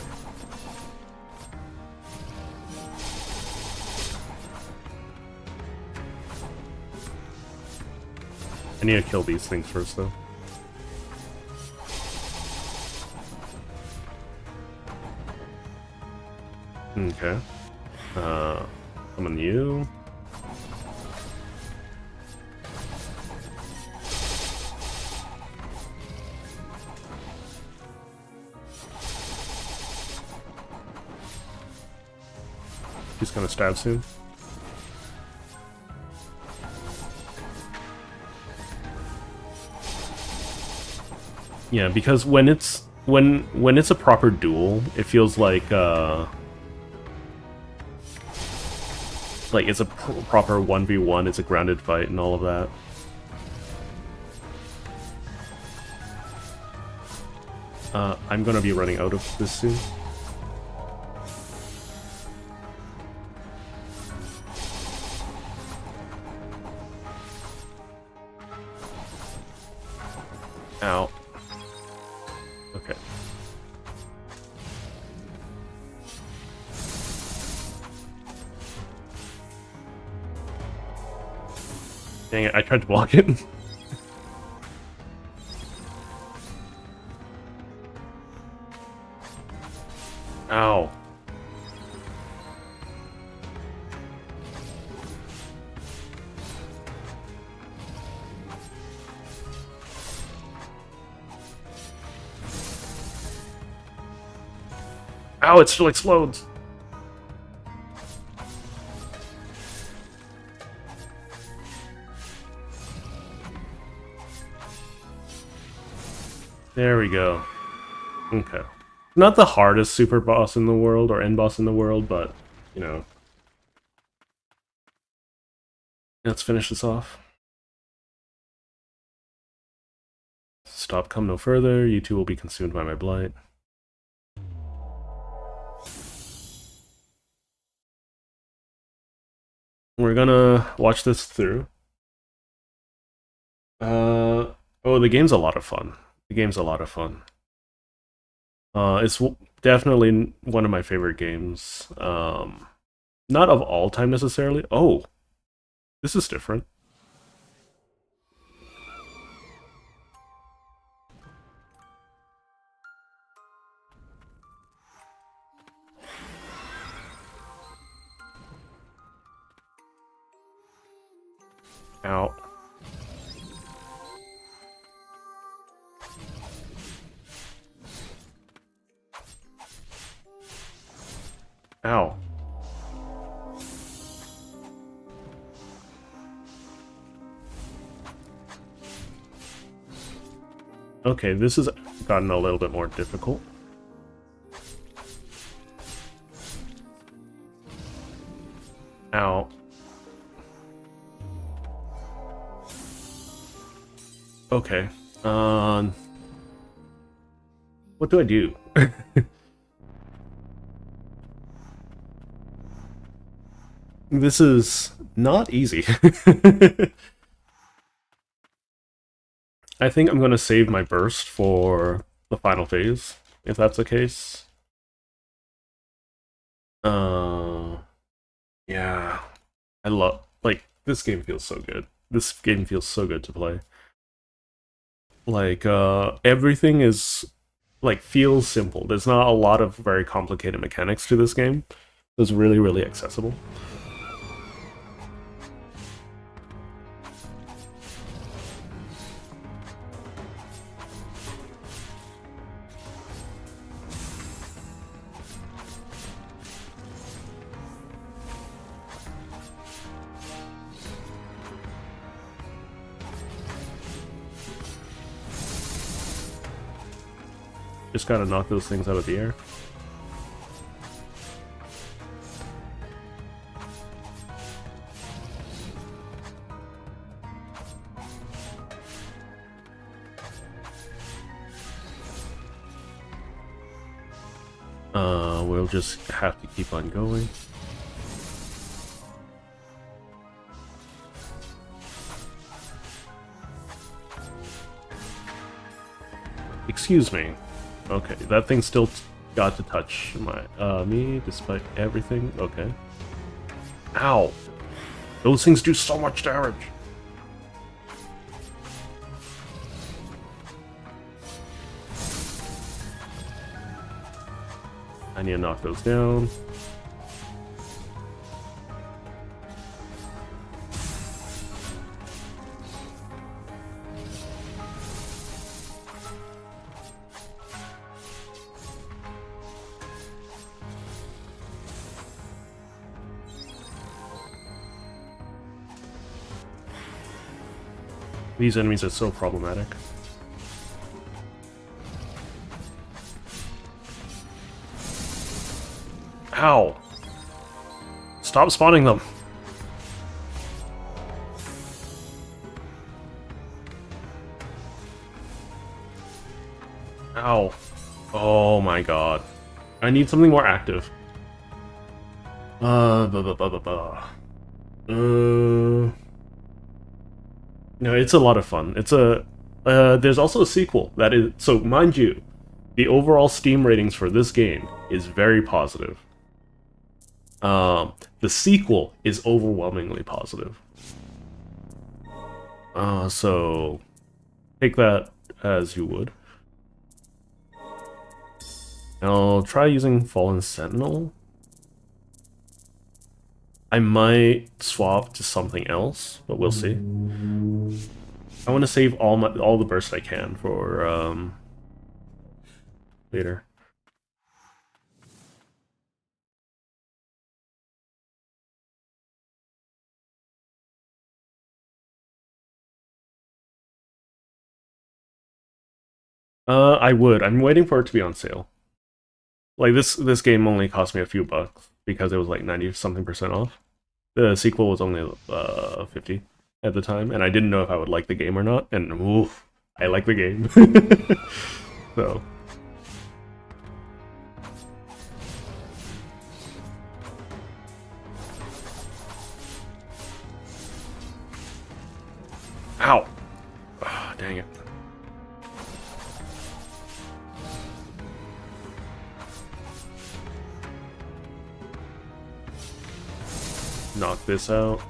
I need to kill these things first, though. Okay. Summon you. He's gonna stab soon. Yeah, because when it's a proper duel, it feels like it's a proper 1v1, it's a grounded fight and all of that. I'm gonna be running out of this soon. Ow. Okay. Dang it, I tried to block it. Ow. Ow, it still explodes. There we go. Okay. Not the hardest super boss in the world, or end boss in the world, but, you know. Let's finish this off. Stop, come no further. You two will be consumed by my blight. We're gonna watch this through. Oh, the game's a lot of fun. The game's a lot of fun. It's definitely one of my favorite games. Not of all time necessarily. Oh, this is different. Ow. Ow. Okay, this has gotten a little bit more difficult. Ow. Okay. What do I do? This is not easy. I think I'm going to save my burst for the final phase, if that's the case. Yeah. I love, like, this game feels so good. This game feels so good to play. Like, everything is, like, feels simple. There's not a lot of very complicated mechanics to this game. It's really, really accessible. Just gotta knock those things out of the air. We'll just have to keep on going. Excuse me. Okay, that thing still got to touch me despite everything. Okay. Ow! Those things do so much damage! I need to knock those down. These enemies are so problematic. Ow! Stop spawning them! Ow. Oh my god. I need something more active. No, it's a lot of fun. It's a... there's also a sequel that is... So, mind you, the overall Steam ratings for this game is very positive. The sequel is overwhelmingly positive. So... take that as you would. I'll try using Fallen Sentinel. I might swap to something else, but we'll see. I want to save all the bursts I can for later. I would. I'm waiting for it to be on sale. Like this game only cost me a few bucks because it was like 90-something% off. The sequel was only 50 at the time, and I didn't know if I would like the game or not, and oof, I like the game. So. Ow! Oh, dang it. Knock this out.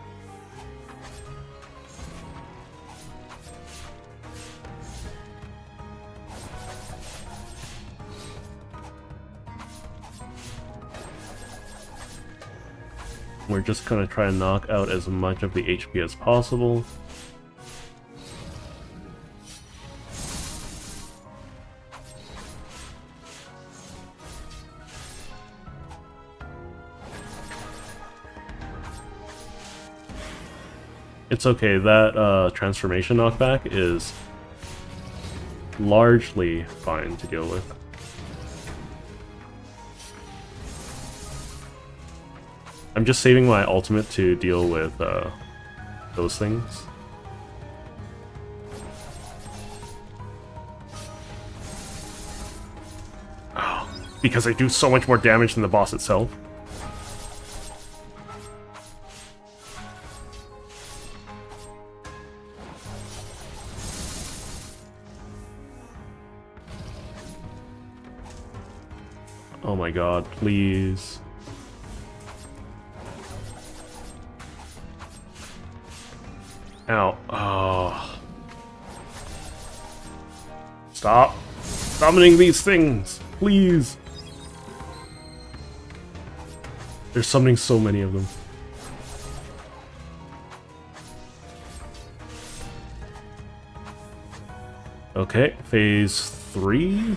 We're just gonna try and knock out as much of the HP as possible. It's okay, that transformation knockback is largely fine to deal with. I'm just saving my ultimate to deal with those things. Oh, because I do so much more damage than the boss itself. Oh my god, please. Ow. Oh. Stop summoning these things, please. There's summoning so many of them. Okay, phase 3.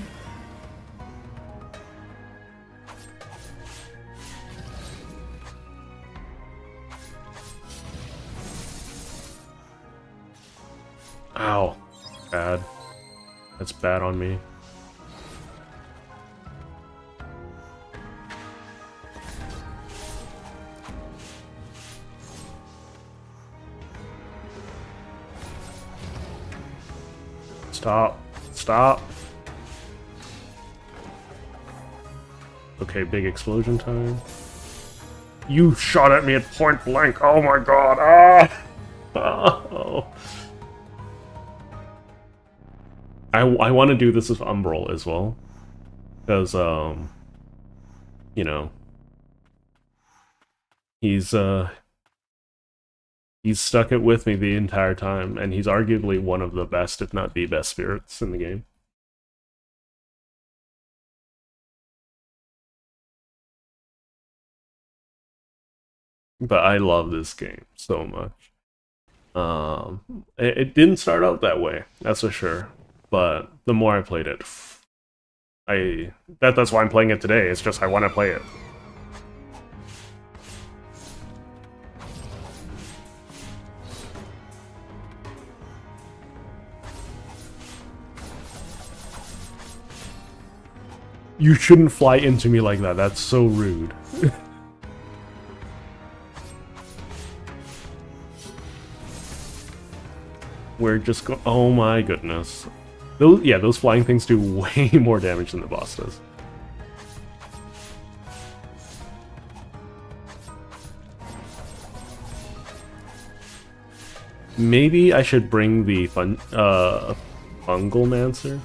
Ow. Bad. That's bad on me. Stop. Stop. Okay, big explosion time. You shot at me at point blank. Oh my god. Ah! Oh. I want to do this with Umbral as well. Because, you know, he's stuck it with me the entire time, and he's arguably one of the best, if not the best spirits in the game. But I love this game so much. It didn't start out that way, that's for sure. But the more I played it, that's why I'm playing it today. It's just I want to play it. You shouldn't fly into me like that. That's so rude. We're just go- Oh my goodness. Those flying things do way more damage than the boss does. Maybe I should bring the Fungalmancer.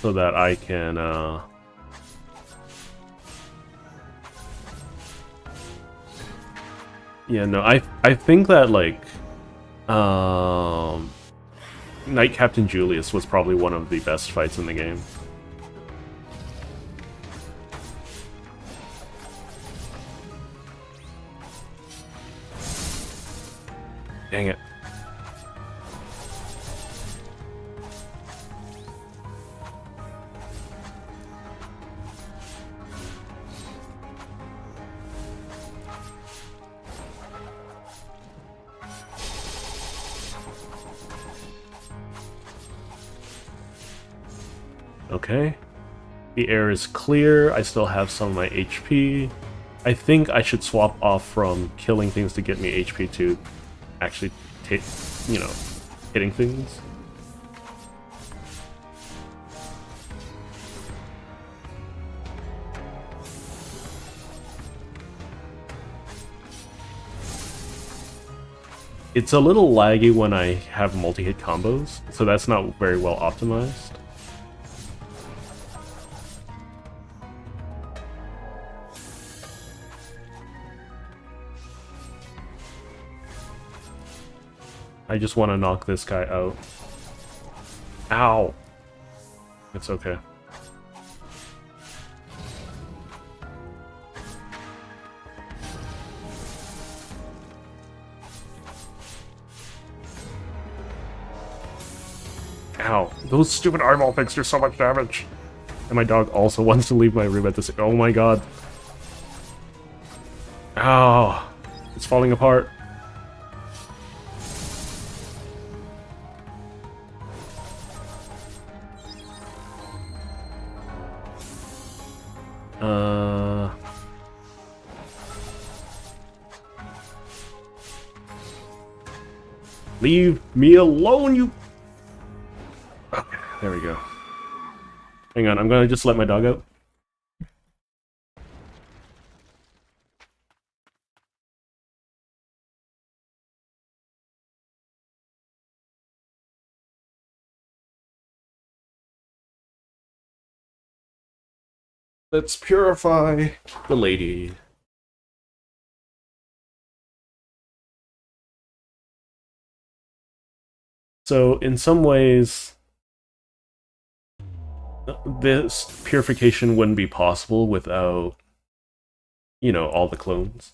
So that I can, Yeah, no, I think that, like, Knight Captain Julius was probably one of the best fights in the game. Dang it. Okay. The air is clear. I still have some of my HP. I think I should swap off from killing things to get me HP to actually take, hitting things. It's a little laggy when I have multi-hit combos, so that's not very well optimized. I just want to knock this guy out. Ow! It's okay. Ow. Those stupid eyeball things do so much damage. And my dog also wants to leave my room at this. Oh my god. Ow. It's falling apart. Leave me alone, you... Okay, there we go. Hang on, I'm gonna just let my dog out. Let's purify the lady. So, in some ways, this purification wouldn't be possible without, all the clones.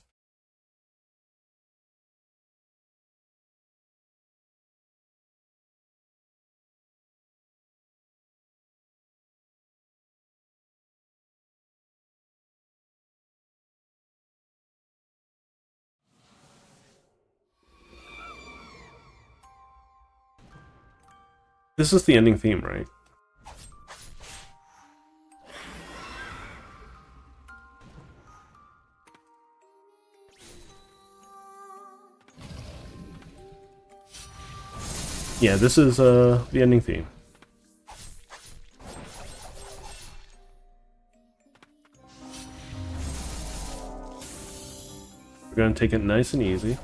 This is the ending theme, right? Yeah, this is the ending theme. We're gonna take it nice and easy.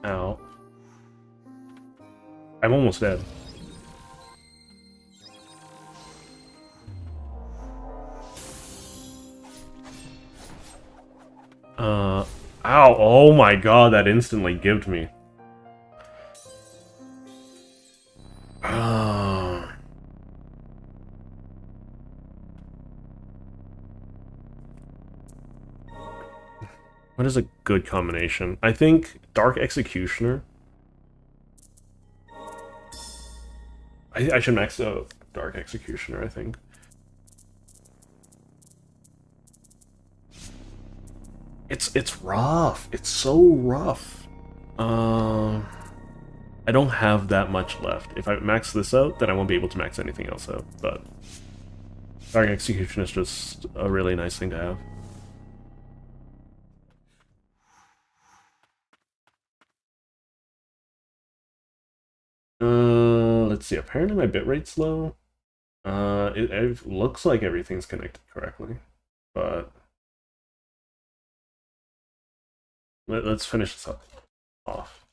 Ow. I'm almost dead. Ow, oh my god, that instantly gived me. What is a good combination? I think Dark Executioner. I should max out Dark Executioner, I think. It's rough. It's so rough. I don't have that much left. If I max this out, then I won't be able to max anything else out. But Dark Execution is just a really nice thing to have. Let's see. Apparently my bitrate's low. It looks like everything's connected correctly, but let's finish this off.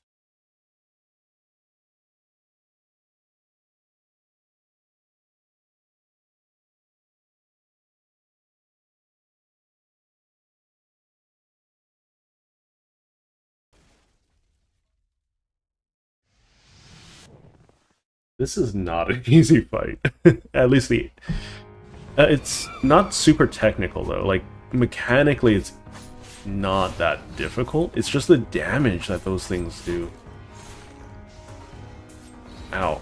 This is not an easy fight. At least the... it's not super technical, though. Like, mechanically, it's not that difficult. It's just the damage that those things do. Ow.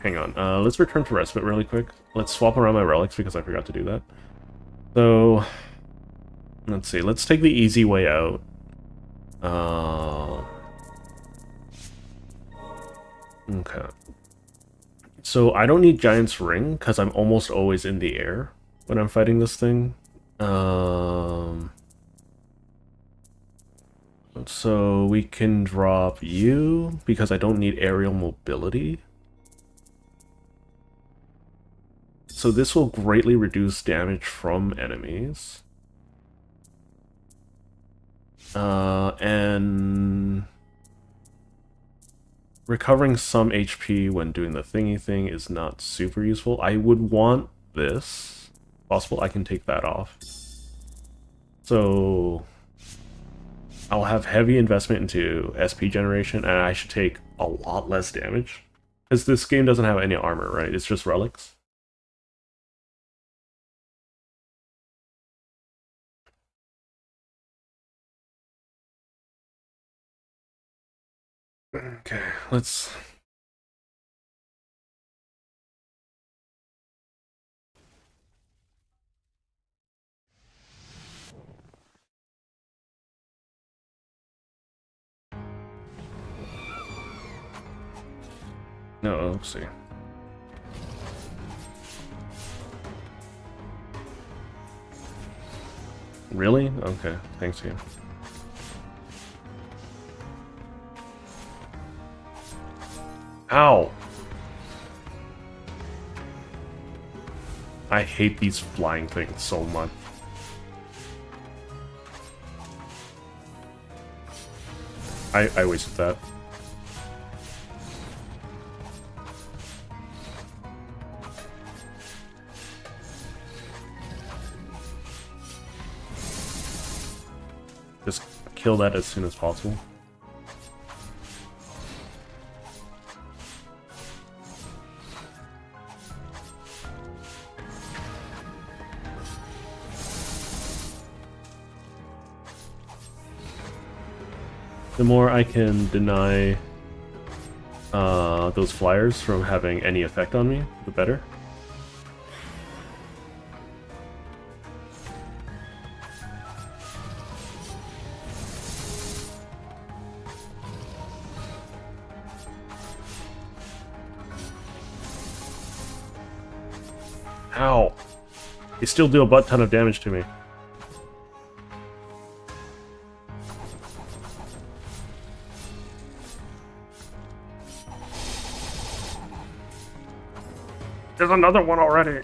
Hang on. Let's return to Respite really quick. Let's swap around my relics because I forgot to do that. So... let's see. Let's take the easy way out. Okay. So I don't need Giant's Ring, because I'm almost always in the air when I'm fighting this thing. So we can drop you, because I don't need aerial mobility. So this will greatly reduce damage from enemies. And... recovering some HP when doing the thingy thing is not super useful. I would want this. If possible, I can take that off. So I'll have heavy investment into SP generation, and I should take a lot less damage. Because this game doesn't have any armor, right? It's just relics. Okay, let's... no, let's see. Really? Okay, thanks you. Ow! I hate these flying things so much. I wasted that. Just kill that as soon as possible. The more I can deny those flyers from having any effect on me, the better. Ow! They still do a butt ton of damage to me. There's another one already.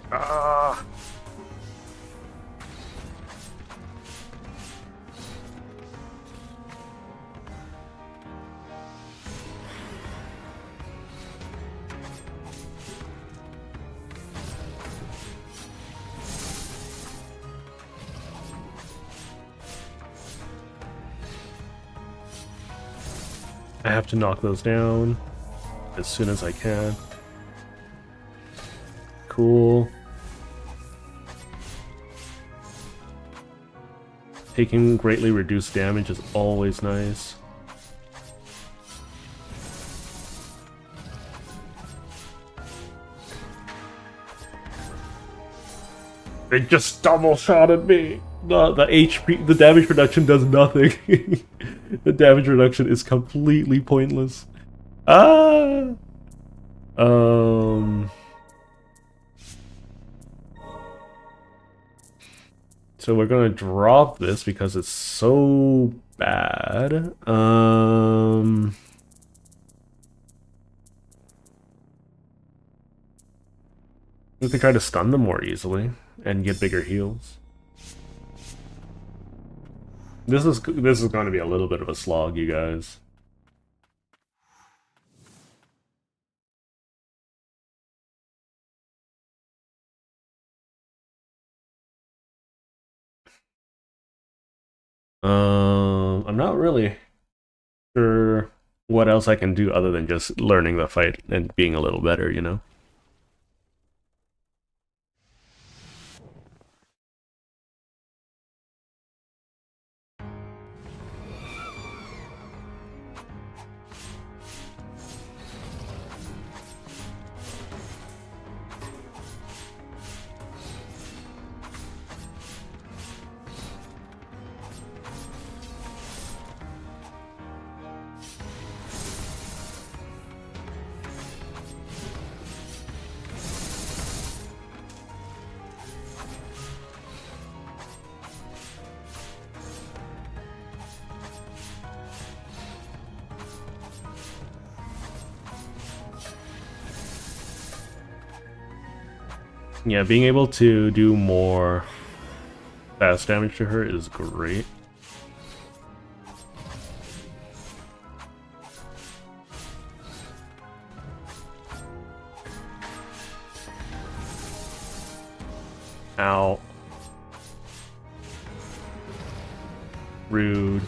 I have to knock those down as soon as I can. Cool. Taking greatly reduced damage is always nice. They just double shot at me. The HP, the damage reduction does nothing. The damage reduction is completely pointless. Ah. So we're gonna drop this because it's so bad. We can try to stun them more easily and get bigger heals. This is going to be a little bit of a slog, you guys. I'm not really sure what else I can do other than just learning the fight and being a little better, you know? Yeah, being able to do more fast damage to her is great. Ow. Rude.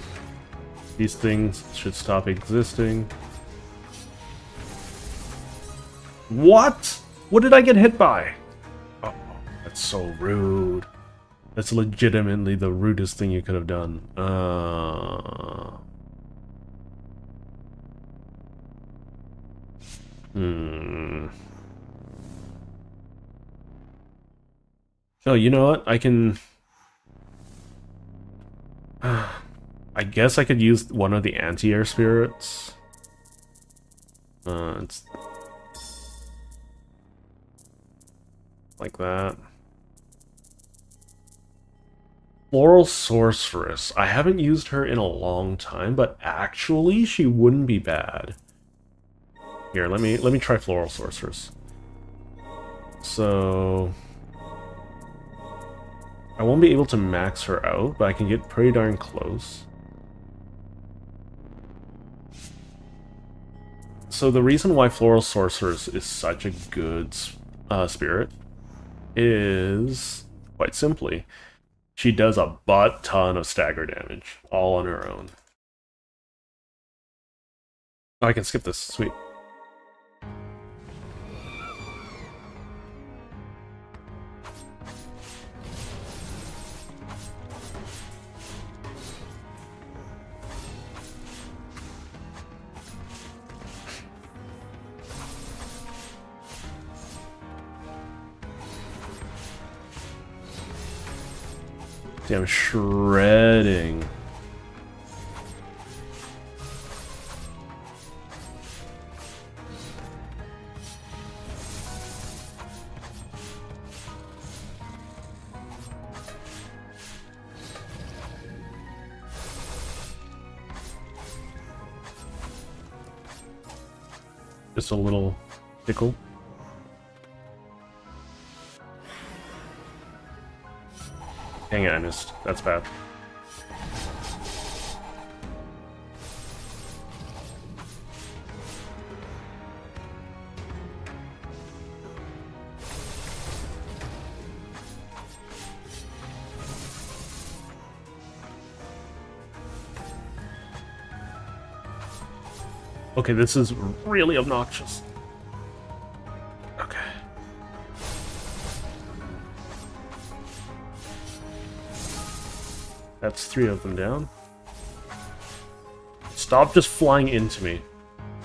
These things should stop existing. What? What did I get hit by? Oh, that's so rude. That's legitimately the rudest thing you could have done. Oh, you know what? I can... I guess I could use one of the anti-air spirits. It's... like that. Floral Sorceress. I haven't used her in a long time, but actually she wouldn't be bad. Here, let me try Floral Sorceress. So I won't be able to max her out, but I can get pretty darn close. So the reason why Floral Sorceress is such a good spirit is, quite simply, she does a butt ton of stagger damage, all on her own. Oh, I can skip this, sweet. See, I'm shredding. Just a little tickle. Dang it, I missed. That's bad. Okay, this is really obnoxious. Okay. That's 3 of them down. Stop just flying into me.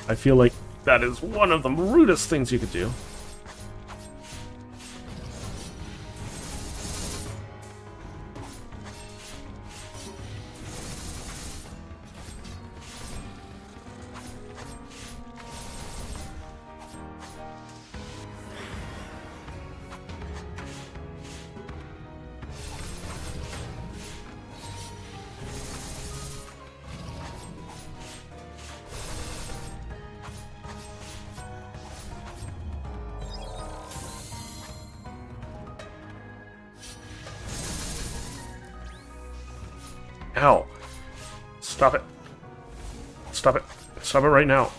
I feel like that is one of the rudest things you could do. Ow. Stop it. Stop it. Stop it right now.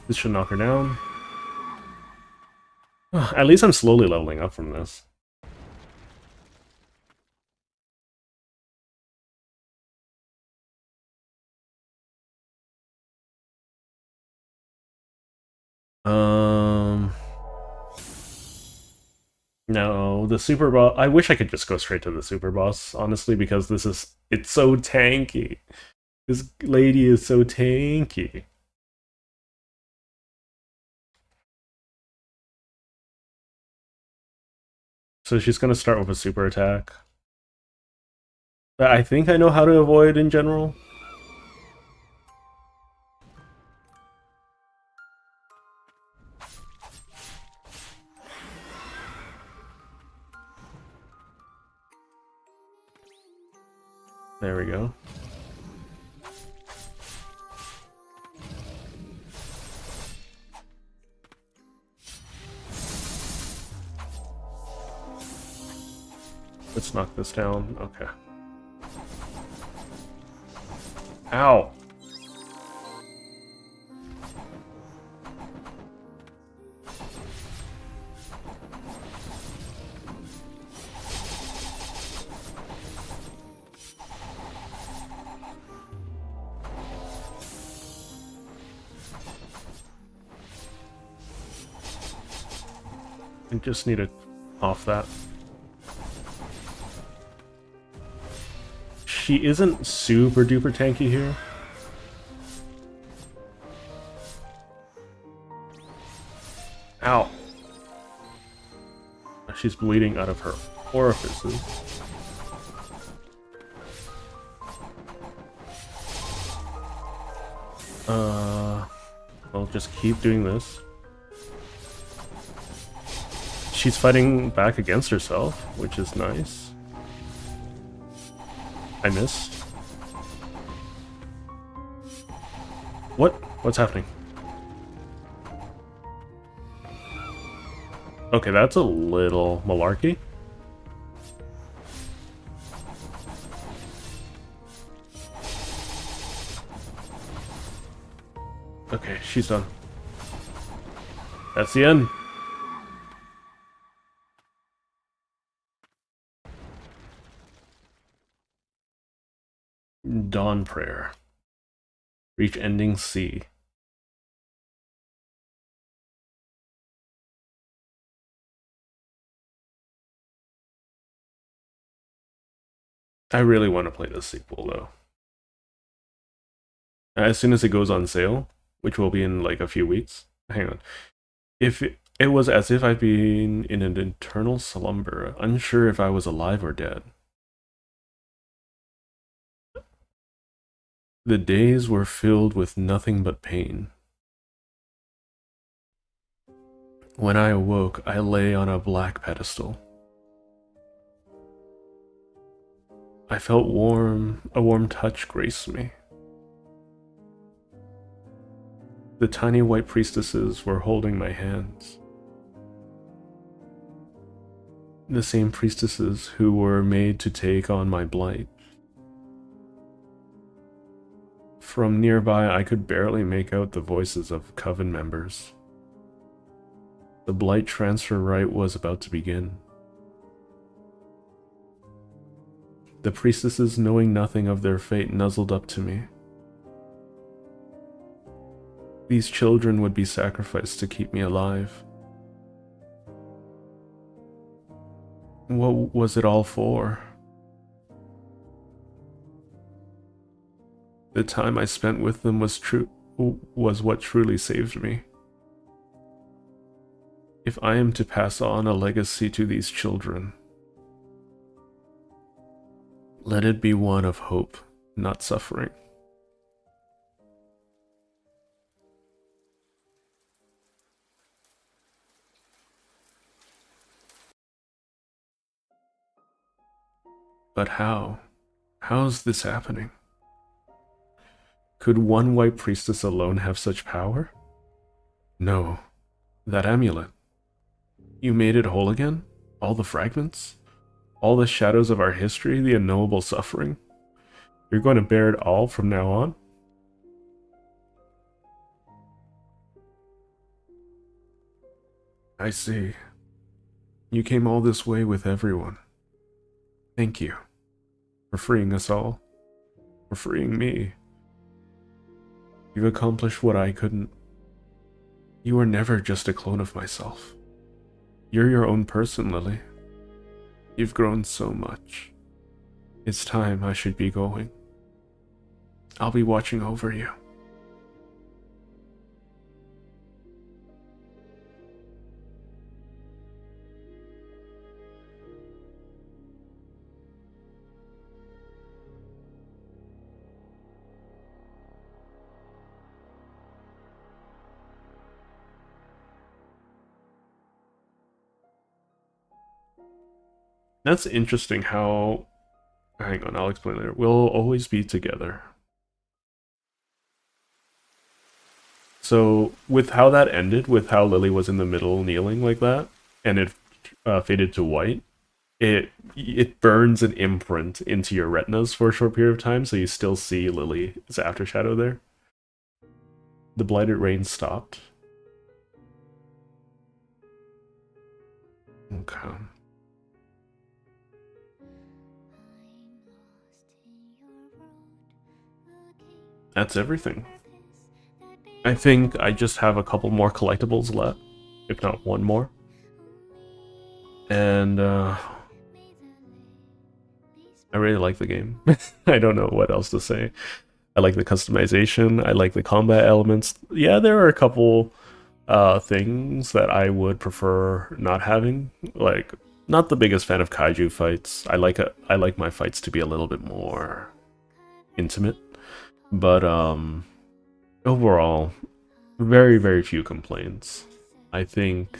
This should knock her down. At least I'm slowly leveling up from this. No, the super boss. I wish I could just go straight to the super boss, honestly, because it's so tanky. This lady is so tanky. So she's gonna start with a super attack. That I think I know how to avoid in general. There we go. Let's knock this down. Okay. Ow! I just need to off that. She isn't super duper tanky here. Ow. She's bleeding out of her orifices. I'll just keep doing this. She's fighting back against herself, which is nice. I missed. What? What's happening? Okay, that's a little malarkey. Okay, she's done. That's the end. Dawn Prayer. Reach ending C. I really want to play this sequel, though. As soon as it goes on sale, which will be in like a few weeks. Hang on. If it was as if I'd been in an eternal slumber, unsure if I was alive or dead. The days were filled with nothing but pain. When I awoke, I lay on a black pedestal. I felt warm, a warm touch graced me. The tiny white priestesses were holding my hands. The same priestesses who were made to take on my blight. From nearby, I could barely make out the voices of coven members. The blight transfer rite was about to begin. The priestesses, knowing nothing of their fate, nuzzled up to me. These children would be sacrificed to keep me alive. What was it all for? The time I spent with them was what truly saved me. If I am to pass on a legacy to these children, let it be one of hope, not suffering. But how? How's this happening? Could one white priestess alone have such power? No. That amulet. You made it whole again? All the fragments? All the shadows of our history, the unknowable suffering? You're going to bear it all from now on? I see. You came all this way with everyone. Thank you. For freeing us all. For freeing me. You've accomplished what I couldn't. You were never just a clone of myself. You're your own person, Lily. You've grown so much. It's time I should be going. I'll be watching over you. That's interesting how... Hang on, I'll explain later. We'll always be together. So, with how that ended, with how Lily was in the middle kneeling like that, and it faded to white, it burns an imprint into your retinas for a short period of time, so you still see Lily's aftershadow there. The blighted rain stopped. Okay. That's everything. I think I just have a couple more collectibles left, if not one more. And I really like the game. I don't know what else to say. I like the customization, I like the combat elements. Yeah, there are a couple things that I would prefer not having. Like, not the biggest fan of kaiju fights. I like my fights to be a little bit more intimate. But overall, very, very few complaints. I think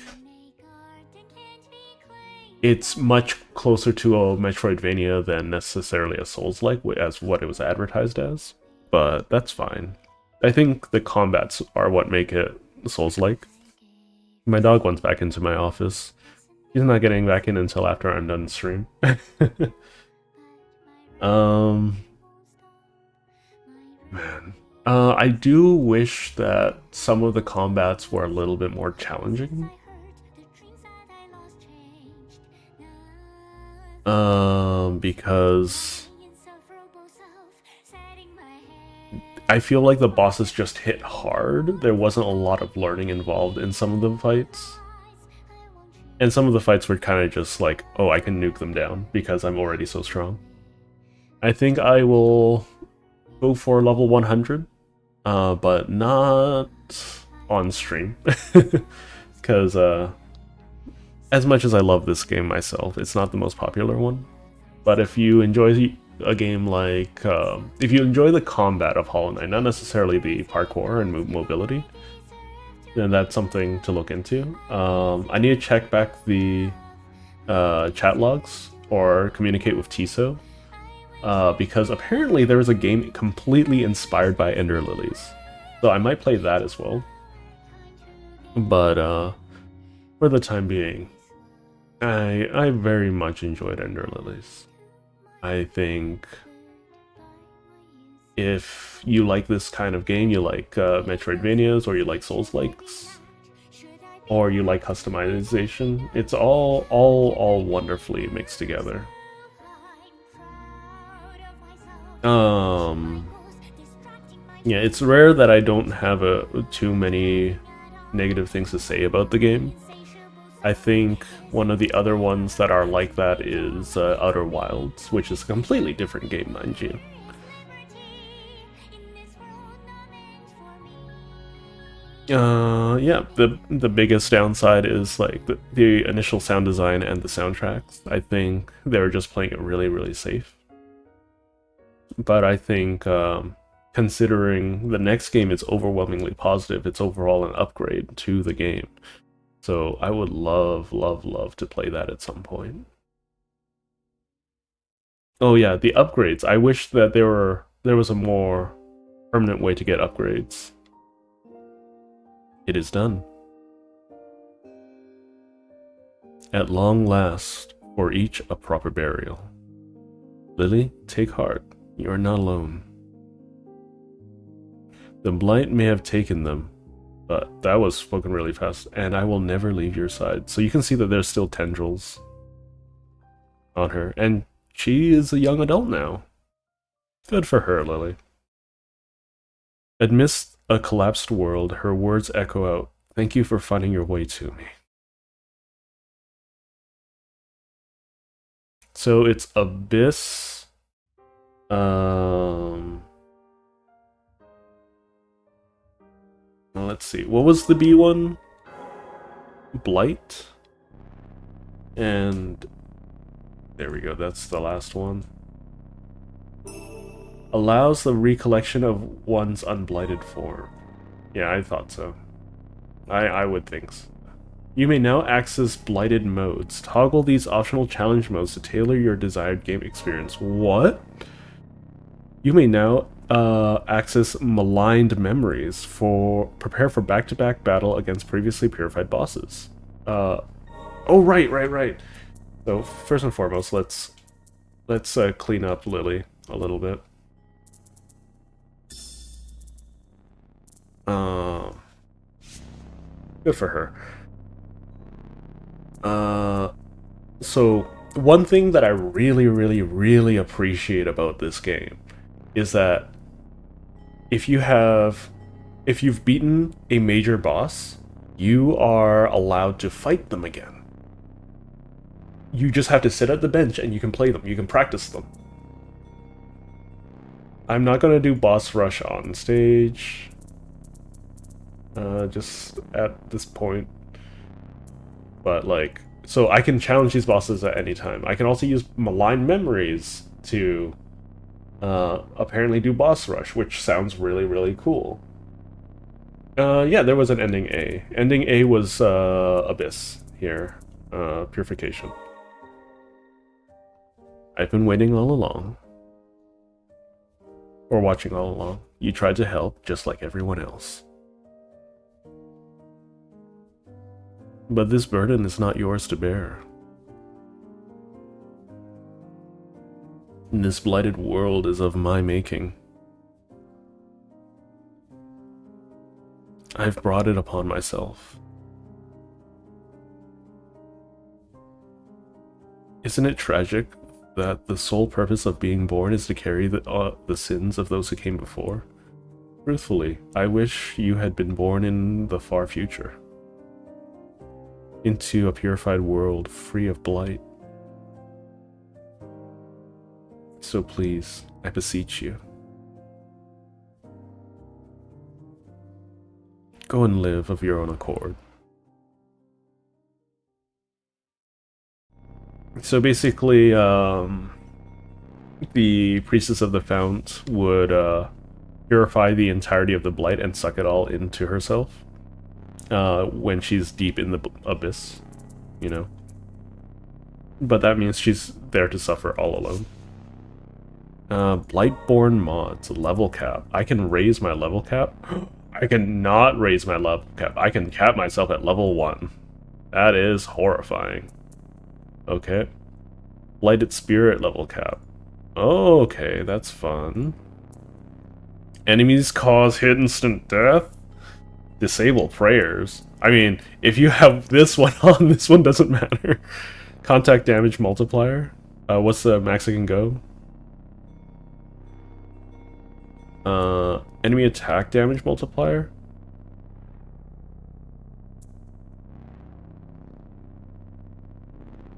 it's much closer to a Metroidvania than necessarily a Souls-like, as what it was advertised as. But that's fine. I think the combats are what make it Souls-like. My dog wants back into my office. He's not getting back in until after I'm done stream. Man. I do wish that some of the combats were a little bit more challenging. Because I feel like the bosses just hit hard. There wasn't a lot of learning involved in some of the fights. And some of the fights were kind of just like, oh, I can nuke them down because I'm already so strong. I think I will go for level 100 but not on stream. Because as much as I love this game myself, it's not the most popular one. But if you enjoy a game like, if you enjoy the combat of Hollow Knight, not necessarily the parkour and mobility, then that's something to look into. I need to check back the chat logs or communicate with Tiso, because apparently there was a game completely inspired by Ender Lilies. So I might play that as well. But for the time being, I very much enjoyed Ender Lilies. I think if you like this kind of game, you like Metroidvanias, or you like Souls-likes, or you like customization, it's all wonderfully mixed together. Yeah, it's rare that I don't have too many negative things to say about the game. I think one of the other ones that are like that is Outer Wilds, which is a completely different game, mind you. Yeah, the biggest downside is like the initial sound design and the soundtracks. I think they were just playing it really, really safe. But I think considering the next game is overwhelmingly positive, it's overall an upgrade to the game. So I would love, love, love to play that at some point. Oh yeah, the upgrades. I wish that there was a more permanent way to get upgrades. It is done. At long last, for each a proper burial. Lily, take heart. You are not alone. The blight may have taken them, but that was spoken really fast, and I will never leave your side. So you can see that there's still tendrils on her, and she is a young adult now. Good for her, Lily. Amidst a collapsed world, her words echo out, "Thank you for finding your way to me." So it's Abyss. Well, let's see. What was the B one? Blight? And there we go. That's the last one. Allows the recollection of one's unblighted form. Yeah, I thought so. I would think so. You may now access blighted modes. Toggle these optional challenge modes to tailor your desired game experience. What? You may now access maligned memories for prepare for back-to-back battle against previously purified bosses. Oh right. So first and foremost, let's clean up Lily a little bit. Good for her. So one thing that I really appreciate about this game is that if you've beaten a major boss, you are allowed to fight them again. You just have to sit at the bench and you can play them. You can practice them. I'm not gonna do boss rush on stage. Just at this point. But like, so I can challenge these bosses at any time. I can also use malign memories to apparently do boss rush, which sounds really cool. Yeah, there was an ending A. Ending A was Abyss here. Purification. I've been waiting all along. Or watching all along. You tried to help, just like everyone else. But this burden is not yours to bear. This blighted world is of my making. I've brought it upon myself. Isn't it tragic that the sole purpose of being born is to carry the sins of those who came before? Truthfully, I wish you had been born in the far future. Into a purified world free of blight. So please, I beseech you. Go and live of your own accord. So basically, the Priestess of the Fount would purify the entirety of the blight and suck it all into herself when she's deep in the abyss, you know. But that means she's there to suffer all alone. Blightborn mods, level cap. I can raise my level cap. I can not raise my level cap. I can cap myself at level 1. That is horrifying. Okay. Blighted Spirit level cap. Okay, that's fun. Enemies cause hit instant death? Disable prayers. I mean, if you have this one on, this one doesn't matter. Contact damage multiplier. What's the max I can go? Enemy attack damage multiplier?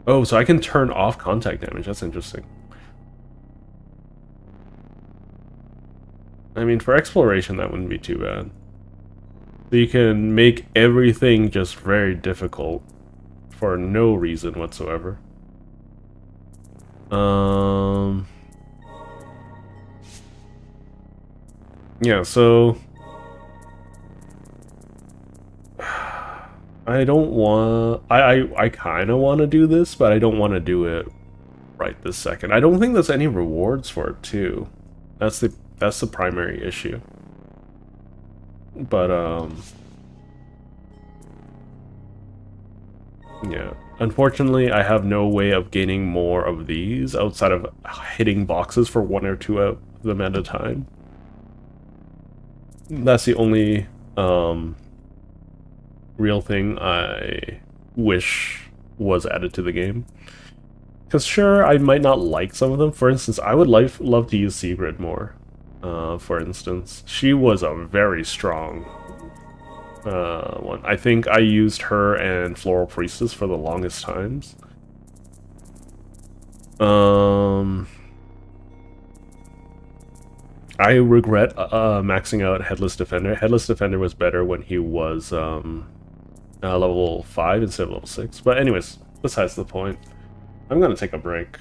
Oh, so I can turn off contact damage. That's interesting. I mean, for exploration, that wouldn't be too bad. So you can make everything just very difficult for no reason whatsoever. Yeah, so I don't want... I kind of want to do this, but I don't want to do it right this second. I don't think there's any rewards for it, too. That's the primary issue. But, yeah. Unfortunately, I have no way of gaining more of these outside of hitting boxes for 1 or 2 of them at a time. That's the only, real thing I wish was added to the game. Because sure, I might not like some of them. For instance, I would love to use Sigrid more. For instance, she was a very strong one. I think I used her and Floral Priestess for the longest times. I regret maxing out Headless Defender. Headless Defender was better when he was level 5 instead of level 6. But anyways, besides the point, I'm going to take a break.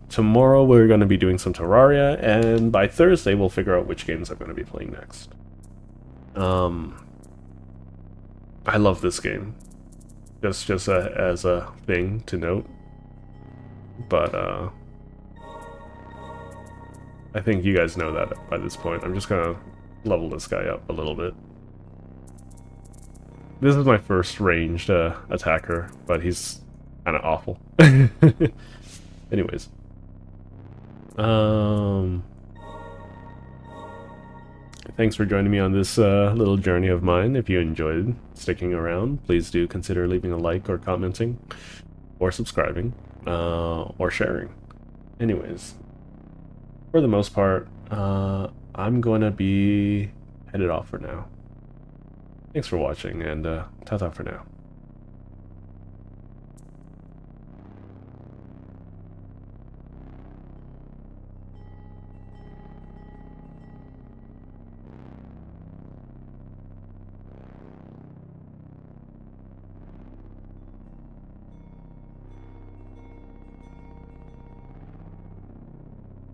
Tomorrow we're going to be doing some Terraria, and by Thursday we'll figure out which games I'm going to be playing next. I love this game. Just as a thing to note. But, I think you guys know that by this point. I'm just gonna level this guy up a little bit. This is my first ranged attacker, but he's kind of awful. Anyways. Thanks for joining me on this little journey of mine. If you enjoyed sticking around, please do consider leaving a like or commenting, or subscribing, or sharing. Anyways, for the most part, I'm going to be headed off for now. Thanks for watching, and ta-ta for now.